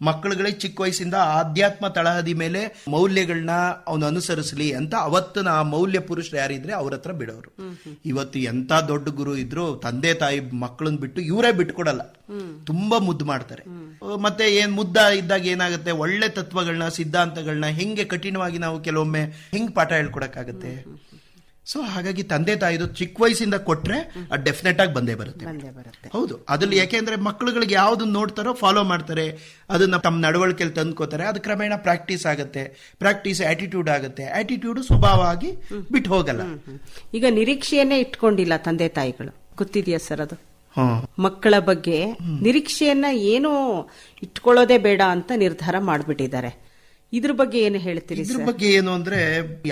ಮಕ್ಕಳುಗಳಿಗೆ ಚಿಕ್ಕ ವಯಸ್ಸಿಂದ ಆಧ್ಯಾತ್ಮ ತಳಹದಿ ಮೇಲೆ ಮೌಲ್ಯಗಳನ್ನ ಅವನು ಅನುಸರಿಸಲಿ ಅಂತ ಅವತ್ತಿನ ಆ ಮೌಲ್ಯ ಪುರುಷರು ಯಾರಿದ್ರೆ ಅವ್ರ ಹತ್ರ ಬಿಡೋರು. ಇವತ್ತು ಎಂತ ದೊಡ್ಡ ಗುರು ಇದ್ರು ತಂದೆ ತಾಯಿ ಮಕ್ಕಳನ್ನ ಬಿಟ್ಟು ಇವರೇ ಬಿಟ್ಕೊಡಲ್ಲ, ತುಂಬಾ ಮುದ್ದು ಮಾಡ್ತಾರೆ. ಮತ್ತೆ ಏನ್ ಮುದ್ದ ಇದ್ದಾಗ ಏನಾಗುತ್ತೆ, ಒಳ್ಳೆ ತತ್ವಗಳನ್ನ ಸಿದ್ಧಾಂತಗಳನ್ನ ಹೆಂಗೆ ಕಠಿಣವಾಗಿ ನಾವು ಕೆಲವೊಮ್ಮೆ ಹೆಂಗ್ ಪಾಠ ಹೇಳ್ಕೊಡಕ್ಕಾಗತ್ತೆ. ಸೊ ಹಾಗಾಗಿ ತಂದೆ ತಾಯಿದು ಚಿಕ್ಕ ವಯಸ್ಸಿಂದ ಕೊಟ್ರೆ ಅದು ಡೆಫಿನೆಟ್ ಆಗಿ ಬಂದೇ ಬರುತ್ತೆ. ಹೌದು, ಅದ್ರಲ್ಲಿ ಯಾಕೆಂದ್ರೆ ಮಕ್ಕಳುಗಳಿಗೆ ಯಾವ್ದನ್ನ ನೋಡ್ತಾರೋ ಫಾಲೋ ಮಾಡ್ತಾರೆ, ಅದನ್ನ ತಮ್ಮ ನಡವಳಿಕೆಯಲ್ಲಿ ತಂದ್ಕೋತಾರೆ. ಅದು ಕ್ರಮೇಣ ಪ್ರಾಕ್ಟೀಸ್ ಆಗುತ್ತೆ, ಪ್ರಾಕ್ಟೀಸ್ ಆಟಿಟ್ಯೂಡ್ ಆಗುತ್ತೆ, ಆಟಿಟ್ಯೂಡ್ ಸ್ವಭಾವ ಆಗಿ ಬಿಟ್ಟು ಹೋಗಲ್ಲ. ಈಗ ನಿರೀಕ್ಷೆಯನ್ನೇ ಇಟ್ಕೊಂಡಿಲ್ಲ ತಂದೆ ತಾಯಿಗಳು, ಗೊತ್ತಿದೆಯಾ ಸರ್? ಅದು ಮಕ್ಕಳ ಬಗ್ಗೆ ನಿರೀಕ್ಷೆಯನ್ನ ಏನೂ ಇಟ್ಕೊಳ್ಳೋದೇ ಬೇಡ ಅಂತ ನಿರ್ಧಾರ ಮಾಡ್ಬಿಟ್ಟಿದ್ದಾರೆ. ಇದ್ರ ಬಗ್ಗೆ ಏನು ಹೇಳ್ತೀರಿ? ಇದ್ರ ಬಗ್ಗೆ ಏನು ಅಂದ್ರೆ,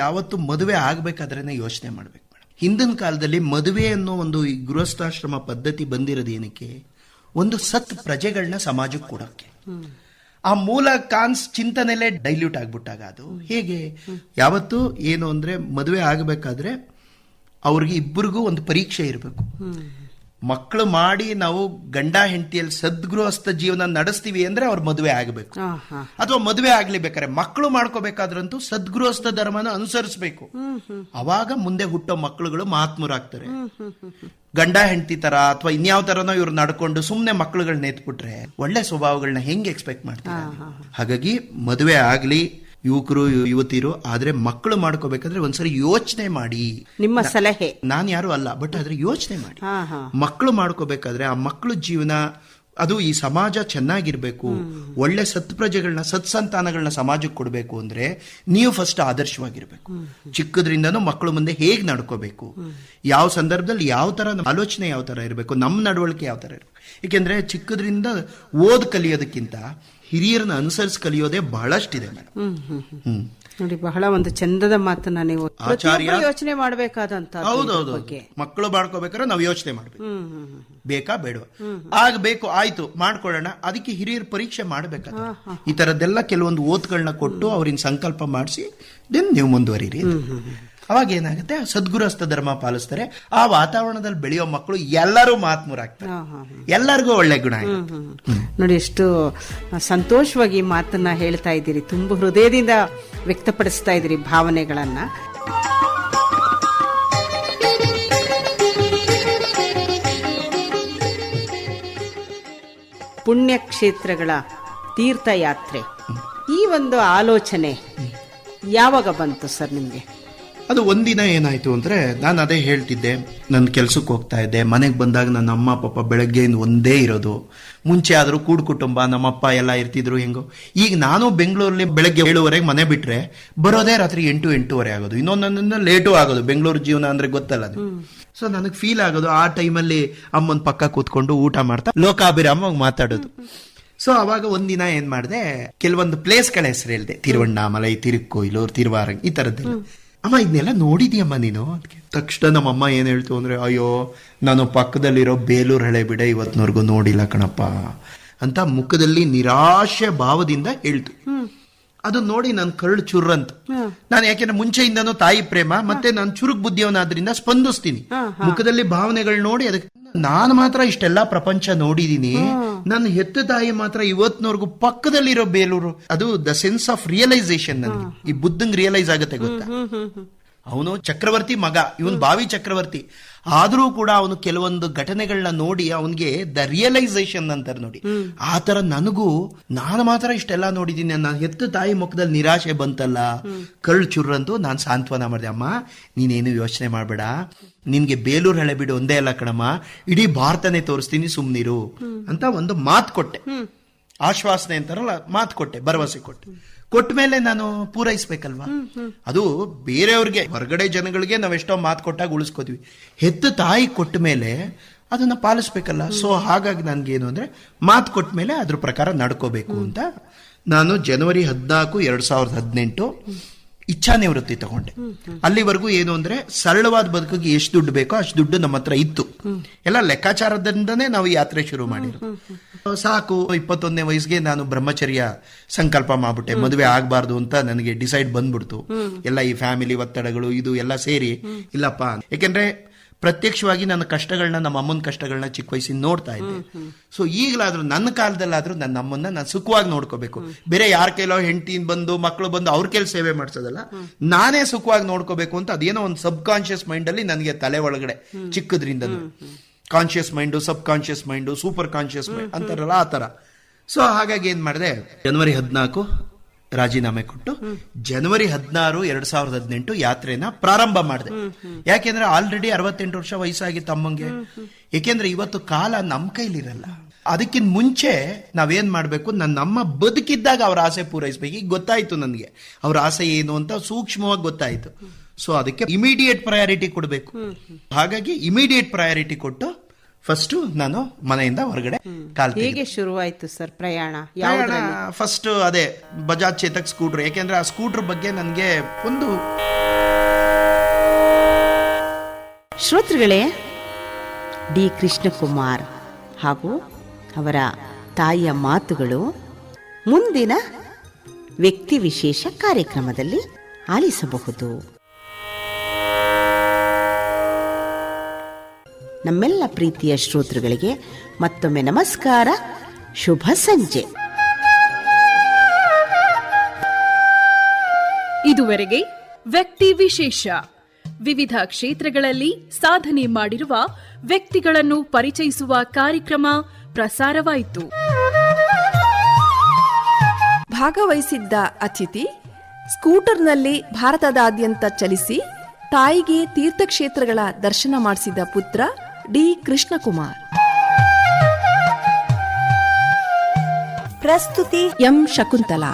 ಯಾವತ್ತು ಮದುವೆ ಆಗ್ಬೇಕಾದ್ರೇನೆ ಯೋಚನೆ ಮಾಡ್ಬೇಕು ಮೇಡಮ್. ಹಿಂದಿನ ಕಾಲದಲ್ಲಿ ಮದುವೆ ಅನ್ನೋ ಒಂದು ಈ ಗೃಹಸ್ಥಾಶ್ರಮ ಪದ್ಧತಿ ಬಂದಿರೋದು ಏನಕ್ಕೆ? ಒಂದು ಸತ್ ಪ್ರಜೆಗಳನ್ನ ಸಮಾಜಕ್ಕೆ ಕೊಡಕ್ಕೆ. ಆ ಮೂಲ ಚಿಂತನೆಲೆ ಡೈಲ್ಯೂಟ್ ಆಗ್ಬಿಟ್ಟಾಗ ಅದು ಹೇಗೆ? ಯಾವತ್ತು ಏನು ಅಂದ್ರೆ, ಮದುವೆ ಆಗಬೇಕಾದ್ರೆ ಅವ್ರಿಗೆ ಇಬ್ಬರಿಗೂ ಒಂದು ಪರೀಕ್ಷೆ ಇರಬೇಕು. ಮಕ್ಕಳು ಮಾಡಿ ನಾವು ಗಂಡ ಹೆಂಡತಿಯಲ್ಲಿ ಸದ್ಗೃಹಸ್ಥ ಜೀವನ ನಡೆಸ್ತೀವಿ ಅಂದ್ರೆ ಅವ್ರ ಮದುವೆ ಆಗಬೇಕು. ಅಥವಾ ಮದುವೆ ಆಗ್ಲೇಬೇಕಾರೆ ಮಕ್ಕಳು ಮಾಡ್ಕೋಬೇಕಾದ್ರಂತೂ ಸದ್ಗೃಹಸ್ಥ ಧರ್ಮನ ಅನುಸರಿಸಬೇಕು. ಅವಾಗ ಮುಂದೆ ಹುಟ್ಟೋ ಮಕ್ಕಳುಗಳು ಮಹಾತ್ಮರಾಗ್ತಾರೆ. ಗಂಡ ಹೆಂಡತಿ ತರ ಅಥವಾ ಇನ್ಯಾವ ತರನೋ ಇವ್ರು ನಡ್ಕೊಂಡು ಸುಮ್ನೆ ಮಕ್ಕಳುಗಳನ್ನ ಎತ್ಬಿಟ್ರೆ ಒಳ್ಳೆ ಸ್ವಭಾವಗಳನ್ನ ಹೆಂಗ್ ಎಕ್ಸ್ಪೆಕ್ಟ್ ಮಾಡ್ತಾರೆ? ಹಾಗಾಗಿ ಮದುವೆ ಆಗ್ಲಿ ಯುವಕರು ಯುವತಿಯರು, ಆದ್ರೆ ಮಕ್ಕಳು ಮಾಡ್ಕೋಬೇಕಾದ್ರೆ ಒಂದ್ಸರಿ ಯೋಚನೆ ಮಾಡಿ. ನಿಮ್ಮ ಸಲಹೆ, ನಾನು ಯಾರು ಅಲ್ಲ, ಬಟ್ ಆದ್ರೆ ಯೋಚನೆ ಮಾಡಿ. ಮಕ್ಕಳು ಮಾಡ್ಕೋಬೇಕಾದ್ರೆ ಆ ಮಕ್ಕಳು ಜೀವನ, ಅದು ಈ ಸಮಾಜ ಚೆನ್ನಾಗಿರ್ಬೇಕು, ಒಳ್ಳೆ ಸತ್ಪ್ರಜೆಗಳನ್ನ ಸತ್ಸಂತಾನಗಳನ್ನ ಸಮಾಜಕ್ಕೆ ಕೊಡಬೇಕು ಅಂದ್ರೆ ನೀವು ಫಸ್ಟ್ ಆದರ್ಶವಾಗಿರ್ಬೇಕು. ಚಿಕ್ಕದ್ರಿಂದನೂ ಮಕ್ಕಳು ಮುಂದೆ ಹೇಗ್ ನಡ್ಕೋಬೇಕು, ಯಾವ ಸಂದರ್ಭದಲ್ಲಿ ಯಾವ ತರ ಆಲೋಚನೆ ಯಾವ ತರ ಇರಬೇಕು, ನಮ್ಮ ನಡವಳಿಕೆ ಯಾವ ತರ ಇರಬೇಕು. ಏಕೆಂದ್ರೆ ಚಿಕ್ಕದ್ರಿಂದ ಓದ್ ಕಲಿಯೋದಕ್ಕಿಂತ ಹಿರಿಯರನ್ನ ಅನುಸರಿಸಿ ಕಲಿಯೋದೇ ಬಹಳಷ್ಟಿದೆ ಮೇಡಮ್. ನೋಡಿ, ಬಹಳ ಒಂದು ಚಂದದ ಮಾತನ್ನ ನೀವು ಆಚಾರ್ಯ ಯೋಚನೆ ಮಾಡಬೇಕಾದಂತ. ಹೌದೌದು, ಮಕ್ಕಳು ಮಾಡ್ಕೋಬೇಕಾದ್ರೆ ನಾವು ಯೋಚನೆ ಮಾಡ್ಬೇಕು, ಬೇಕಾ ಬೇಡವಾ, ಆಗ್ಬೇಕು, ಆಯ್ತು ಮಾಡ್ಕೊಳ್ಳೋಣ, ಅದಕ್ಕೆ ಹಿರಿಯರ ಪರೀಕ್ಷೆ ಮಾಡ್ಬೇಕಾದ್ರೆ ಈ ತರದ್ದೆಲ್ಲ ಕೆಲವೊಂದು ಓದ್ಗಳನ್ನ ಕೊಟ್ಟು ಅವ್ರಿನ ಸಂಕಲ್ಪ ಮಾಡಿಸಿ ದೆನ್ ನೀವು ಮುಂದುವರಿರಿ. ಅವಾಗ ಏನಾಗುತ್ತೆ, ಸದ್ಗುರಸ್ಥ ಧರ್ಮ ಪಾಲಿಸ್ತಾರೆ. ಆ ವಾತಾವರಣದಲ್ಲಿ ಬೆಳೆಯೋ ಮಕ್ಕಳು ಎಲ್ಲರೂ ಮಹಾತ್ಮರಾಗ್ತಾರೆ, ಎಲ್ಲರಿಗೂ ಒಳ್ಳೆ ಗುಣ. ನೋಡಿ, ಎಷ್ಟು ಸಂತೋಷವಾಗಿ ಮಾತನ್ನ ಹೇಳ್ತಾ ಇದ್ದೀರಿ, ತುಂಬ ಹೃದಯದಿಂದ ವ್ಯಕ್ತಪಡಿಸ್ತಾ ಇದ್ದೀರಿ ಭಾವನೆಗಳನ್ನ. ಪುಣ್ಯಕ್ಷೇತ್ರಗಳ ತೀರ್ಥಯಾತ್ರೆ, ಈ ಒಂದು ಆಲೋಚನೆ ಯಾವಾಗ ಬಂತು ಸರ್ ನಿಮ್ಗೆ? ಅದು ಒಂದಿನ ಏನಾಯ್ತು ಅಂದ್ರೆ, ನಾನು ಅದೇ ಹೇಳ್ತಿದ್ದೆ, ನನ್ನ ಕೆಲ್ಸಕ್ಕೆ ಹೋಗ್ತಾ ಇದ್ದೆ. ಮನೆಗೆ ಬಂದಾಗ ನನ್ನ ಅಮ್ಮ ಪಾಪ ಬೆಳಗ್ಗೆಯಿಂದ ಒಂದೇ ಇರೋದು. ಮುಂಚೆ ಆದ್ರೂ ಕೂಡ್ ಕುಟುಂಬ, ನಮ್ಮಪ್ಪ ಎಲ್ಲ ಇರ್ತಿದ್ರು ಹೆಂಗೋ. ಈಗ ನಾನು ಬೆಂಗಳೂರಲ್ಲಿ ಬೆಳಗ್ಗೆ 7:30 ಮನೆ ಬಿಟ್ರೆ ಬರೋದೇ ರಾತ್ರಿ 8-8:30 ಆಗೋದು. ಇನ್ನೊಂದೊಂದನ್ನ ಲೇಟು ಆಗೋದು. ಬೆಂಗಳೂರು ಜೀವನ ಅಂದ್ರೆ ಗೊತ್ತಲ್ಲ ಅದು. ಸೊ ನನಗೆ ಫೀಲ್ ಆಗೋದು, ಆ ಟೈಮಲ್ಲಿ ಅಮ್ಮನ ಪಕ್ಕ ಕೂತ್ಕೊಂಡು ಊಟ ಮಾಡ್ತಾ ಲೋಕಾಭಿರಾಮವಾಗಿ ಮಾತಾಡೋದು. ಸೊ ಅವಾಗ ಒಂದಿನ ಏನ್ ಮಾಡಿದೆ, ಕೆಲವೊಂದು ಪ್ಲೇಸ್ಗಳ ಹೆಸರು ಹೇಳಿದೆ. ತಿರುವಣ್ಣಾಮಲೈ, ತಿರುಕ್ಕೋಯಿಲು, ತಿರುವಾರಂಗ್, ಈ ತರದ್ದೆಲ್ಲ. ಅಮ್ಮ ಇದನ್ನೆಲ್ಲ ನೋಡಿದ್ಯಮ್ಮ ನೀನು? ಅದಕ್ಕೆ ತಕ್ಷಣ ನಮ್ಮಮ್ಮ ಏನ್ ಹೇಳ್ತು ಅಂದ್ರೆ, ಅಯ್ಯೋ ನಾನು ಪಕ್ಕದಲ್ಲಿರೋ ಬೇಲೂರು ಹಳೆಬೀಡು ಇವತ್ತಿನವರೆಗೂ ನೋಡಿಲ್ಲ ಕಣಪ್ಪ ಅಂತ ಮುಖದಲ್ಲಿ ನಿರಾಶೆ ಭಾವದಿಂದ ಹೇಳ್ತು. ಅದು ನೋಡಿ ನನ್ ಕರಳು ಚುರ್ರಂತ. ನಾನು ಯಾಕೆಂದ್ರೆ ಮುಂಚೆಯಿಂದನೂ ತಾಯಿ ಪ್ರೇಮ ಮತ್ತೆ ನಾನು ಚುರುಕ್ ಬುದ್ಧಿಯವನಾದ್ರಿಂದ ಸ್ಪಂದಿಸ್ತೀನಿ. ಮುಖದಲ್ಲಿ ಭಾವನೆಗಳು ನೋಡಿ ಅದಕ್ಕೆ ನಾನು ಮಾತ್ರ ಇಷ್ಟೆಲ್ಲಾ ಪ್ರಪಂಚ ನೋಡಿದೀನಿ, ನನ್ನ ಹೆತ್ತ ತಾಯಿ ಮಾತ್ರ ಇವತ್ತಿನವರೆಗೂ ಪಕ್ಕದಲ್ಲಿರೋ ಬೇಲೂರು. ಅದು ದ ಸೆನ್ಸ್ ಆಫ್ ರಿಯಲೈಸೇಷನ್. ನನಗೆ ಈ ಬುದ್ಧಂಗ್ ರಿಯಲೈಸ್ ಆಗುತ್ತೆ ಗೊತ್ತಾ. ಅವನು ಚಕ್ರವರ್ತಿ ಮಗ, ಇವನ್ ಭಾವಿ ಚಕ್ರವರ್ತಿ, ಆದ್ರೂ ಕೂಡ ಅವನು ಕೆಲವೊಂದು ಘಟನೆಗಳನ್ನ ನೋಡಿ ಅವನಿಗೆ ದ ರಿಯಲೈಸೇಷನ್ ಅಂತಾರೆ ನೋಡಿ, ಆ ತರ ನನಗೂ ನಾನು ಮಾತ್ರ ಇಷ್ಟೆಲ್ಲ ನೋಡಿದೀನಿ, ನನ್ನ ಹೆತ್ತ ತಾಯಿ ಮುಖದಲ್ಲಿ ನಿರಾಶೆ ಬಂತಲ್ಲ, ಕಳ್ಳು ಚುರ್ರಂತೂ ನಾನು ಸಾಂತ್ವನ ಮಾಡಿದೆ. ಅಮ್ಮ ನೀನೇನು ಯೋಚನೆ ಮಾಡ್ಬೇಡ, ನಿನ್ಗೆ ಬೇಲೂರು ಹಳೆಬೀಡು ಒಂದೇ ಅಲ್ಲ ಕಣಮ್ಮ, ಇಡೀ ಭಾರತನೇ ತೋರಿಸ್ತೀನಿ, ಸುಮ್ನಿರು ಅಂತ ಒಂದು ಮಾತು ಕೊಟ್ಟೆ. ಆಶ್ವಾಸನೆ ಅಂತಾರಲ್ಲ, ಮಾತು ಕೊಟ್ಟೆ, ಭರವಸೆ ಕೊಟ್ಟೆ. ಕೊಟ್ಟ ಮೇಲೆ ನಾನು ಪೂರೈಸ್ಬೇಕಲ್ವಾ. ಅದು ಬೇರೆಯವ್ರಿಗೆ, ಹೊರಗಡೆ ಜನಗಳಿಗೆ ನಾವೆಷ್ಟೋ ಮಾತು ಕೊಟ್ಟಾಗ ಉಳಿಸ್ಕೋತೀವಿ, ಹೆತ್ತ ತಾಯಿ ಕೊಟ್ಟ ಮೇಲೆ ಅದನ್ನ ಪಾಲಿಸ್ಬೇಕಲ್ಲ. ಸೊ ಹಾಗಾಗಿ ನನ್ಗೇನು ಅಂದ್ರೆ ಮಾತು ಕೊಟ್ಟ ಮೇಲೆ ಅದ್ರ ಪ್ರಕಾರ ನಡ್ಕೋಬೇಕು ಅಂತ ನಾನು ಜನವರಿ 14, 2018 ಇಚ್ಛಾ ನಿವೃತ್ತಿ ತಗೊಂಡೆ. ಅಲ್ಲಿವರೆಗೂ ಏನು ಅಂದ್ರೆ ಸರಳವಾದ ಬದುಕಿಗೆ ಎಷ್ಟು ದುಡ್ಡು ಬೇಕೋ ಅಷ್ಟು ದುಡ್ಡು ನಮ್ಮ ಹತ್ರ ಇತ್ತು. ಎಲ್ಲ ಲೆಕ್ಕಾಚಾರದಿಂದನೇ ನಾವು ಯಾತ್ರೆ ಶುರು ಮಾಡಿದ್ರು. ಸಾಕು, 21ನೇ ವಯಸ್ಸಿಗೆ ನಾನು ಬ್ರಹ್ಮಚರ್ಯ ಸಂಕಲ್ಪ ಮಾಡ್ಬಿಟ್ಟೆ. ಮದುವೆ ಆಗ್ಬಾರ್ದು ಅಂತ ನನಗೆ ಡಿಸೈಡ್ ಬಂದ್ಬಿಡ್ತು. ಎಲ್ಲ ಈ ಫ್ಯಾಮಿಲಿ ಒತ್ತಡಗಳು ಇದು ಎಲ್ಲ ಸೇರಿ ಇಲ್ಲಪ್ಪ, ಯಾಕೆಂದ್ರೆ ಪ್ರತ್ಯಕ್ಷವಾಗಿ ನನ್ನ ಕಷ್ಟಗಳನ್ನ, ನಮ್ಮ ಅಮ್ಮನ ಕಷ್ಟಗಳನ್ನ ಚಿಕ್ಕ ವಯಸ್ಸಿನ ನೋಡ್ತಾ ಇದ್ದೆ. ಸೊ ಈಗಲಾದ್ರೂ ನನ್ನ ಕಾಲದಲ್ಲಾದ್ರೂ ನನ್ನ ಅಮ್ಮನ್ನ ನಾನು ಸುಖವಾಗಿ ನೋಡ್ಕೋಬೇಕು. ಬೇರೆ ಯಾರ ಕೈಲೋ ಹೆಂಡತಿನ ಬಂದು ಮಕ್ಕಳು ಬಂದು ಅವ್ರ ಕೈಲಿ ಸೇವೆ ಮಾಡ್ಸೋದಲ್ಲ, ನಾನೇ ಸುಖವಾಗಿ ನೋಡ್ಕೋಬೇಕು ಅಂತ ಅದೇನೋ ಒಂದು ಸಬ್ ಕಾನ್ಶಿಯಸ್ ಮೈಂಡ್ ಅಲ್ಲಿ ನನಗೆ ತಲೆ ಒಳಗಡೆ ಚಿಕ್ಕದ್ರಿಂದ, conscious mind, sub conscious mind, super conscious mind ಅಂತಾರಲ್ಲ ಆ ತರ. ಸೊ ಹಾಗಾಗಿ ಏನ್ ಮಾಡಿದೆ, ಜನವರಿ 14 ರಾಜೀನಾಮೆ ಕೊಟ್ಟು ಜನವರಿ 16, 2018 ಯಾತ್ರೆನ ಪ್ರಾರಂಭ ಮಾಡಿದೆ. ಯಾಕೆಂದ್ರೆ ಆಲ್ರೆಡಿ 68 ವರ್ಷ ವಯಸ್ಸಾಗಿ ತಮ್ಮಂಗೆ. ಯಾಕೆಂದ್ರೆ ಇವತ್ತು ಕಾಲ ನಮ್ ಕೈಲಿರಲ್ಲ. ಅದಕ್ಕಿಂತ ಮುಂಚೆ ನಾವೇನ್ ಮಾಡ್ಬೇಕು, ನಮ್ಮ ಬದುಕಿದ್ದಾಗ ಅವ್ರ ಆಸೆ ಪೂರೈಸ್ಬೇಕು. ಈಗ ಗೊತ್ತಾಯ್ತು ನನಗೆ ಅವ್ರ ಆಸೆ ಏನು ಅಂತ ಸೂಕ್ಷ್ಮವಾಗಿ ಗೊತ್ತಾಯ್ತು. ಸೊ ಅದಕ್ಕೆ ಇಮಿಡಿಯೇಟ್ ಪ್ರಯಾರಿಟಿ ಕೊಡಬೇಕು. ಹಾಗಾಗಿ ಇಮಿಡಿಯೇಟ್ ಪ್ರಯಾರಿಟಿ ಕೊಟ್ಟು ಫಸ್ಟ್ ನಾನು ಮನೆಯಿಂದ ಹೊರಗಡೆ ಹೇಗೆ ಶುರುವಾಯ್ತು ಸರ್ ಪ್ರಯಾಣ? ಫಸ್ಟ್ ಅದೇ ಬಜಾಜ್ ಚೇತಕ್ ಸ್ಕೂಟರ್. ಯಾಕೆಂದ್ರೆ ಆ ಸ್ಕೂಟರ್ ಬಗ್ಗೆ ನನಗೆ ಒಂದು, ಶ್ರೋತೃಗಳೇ, ಡಿ ಕೃಷ್ಣಕುಮಾರ್ ಹಾಗೂ ಅವರ ತಾಯಿಯ ಮಾತುಗಳು ಮುಂದಿನ ವ್ಯಕ್ತಿ ವಿಶೇಷ ಕಾರ್ಯಕ್ರಮದಲ್ಲಿ ಆಲಿಸಬಹುದು. ನಮ್ಮೆಲ್ಲ ಪ್ರೀತಿಯ ಶ್ರೋತೃಗಳಿಗೆ ಮತ್ತೊಮ್ಮೆ ನಮಸ್ಕಾರ, ಶುಭ ಸಂಜೆ. ಇದುವರೆಗೆ ವ್ಯಕ್ತಿ ವಿಶೇಷ, ವಿವಿಧ ಕ್ಷೇತ್ರಗಳಲ್ಲಿ ಸಾಧನೆ ಮಾಡಿರುವ ವ್ಯಕ್ತಿಗಳನ್ನು ಪರಿಚಯಿಸುವ ಕಾರ್ಯಕ್ರಮ ಪ್ರಸಾರವಾಯಿತು. ಭಾಗವಹಿಸಿದ್ದ ಅತಿಥಿ ಸ್ಕೂಟರ್ನಲ್ಲಿ ಭಾರತದಾದ್ಯಂತ ಚಲಿಸಿ ತಾಯಿಗೆ ತೀರ್ಥಕ್ಷೇತ್ರಗಳ ದರ್ಶನ ಮಾಡಿಸಿದ ಪುತ್ರ ಡಿ ಕೃಷ್ಣಕುಮಾರ್. ಪ್ರಸ್ತುತಿ ಎಂ ಶಕುಂತಲಾ.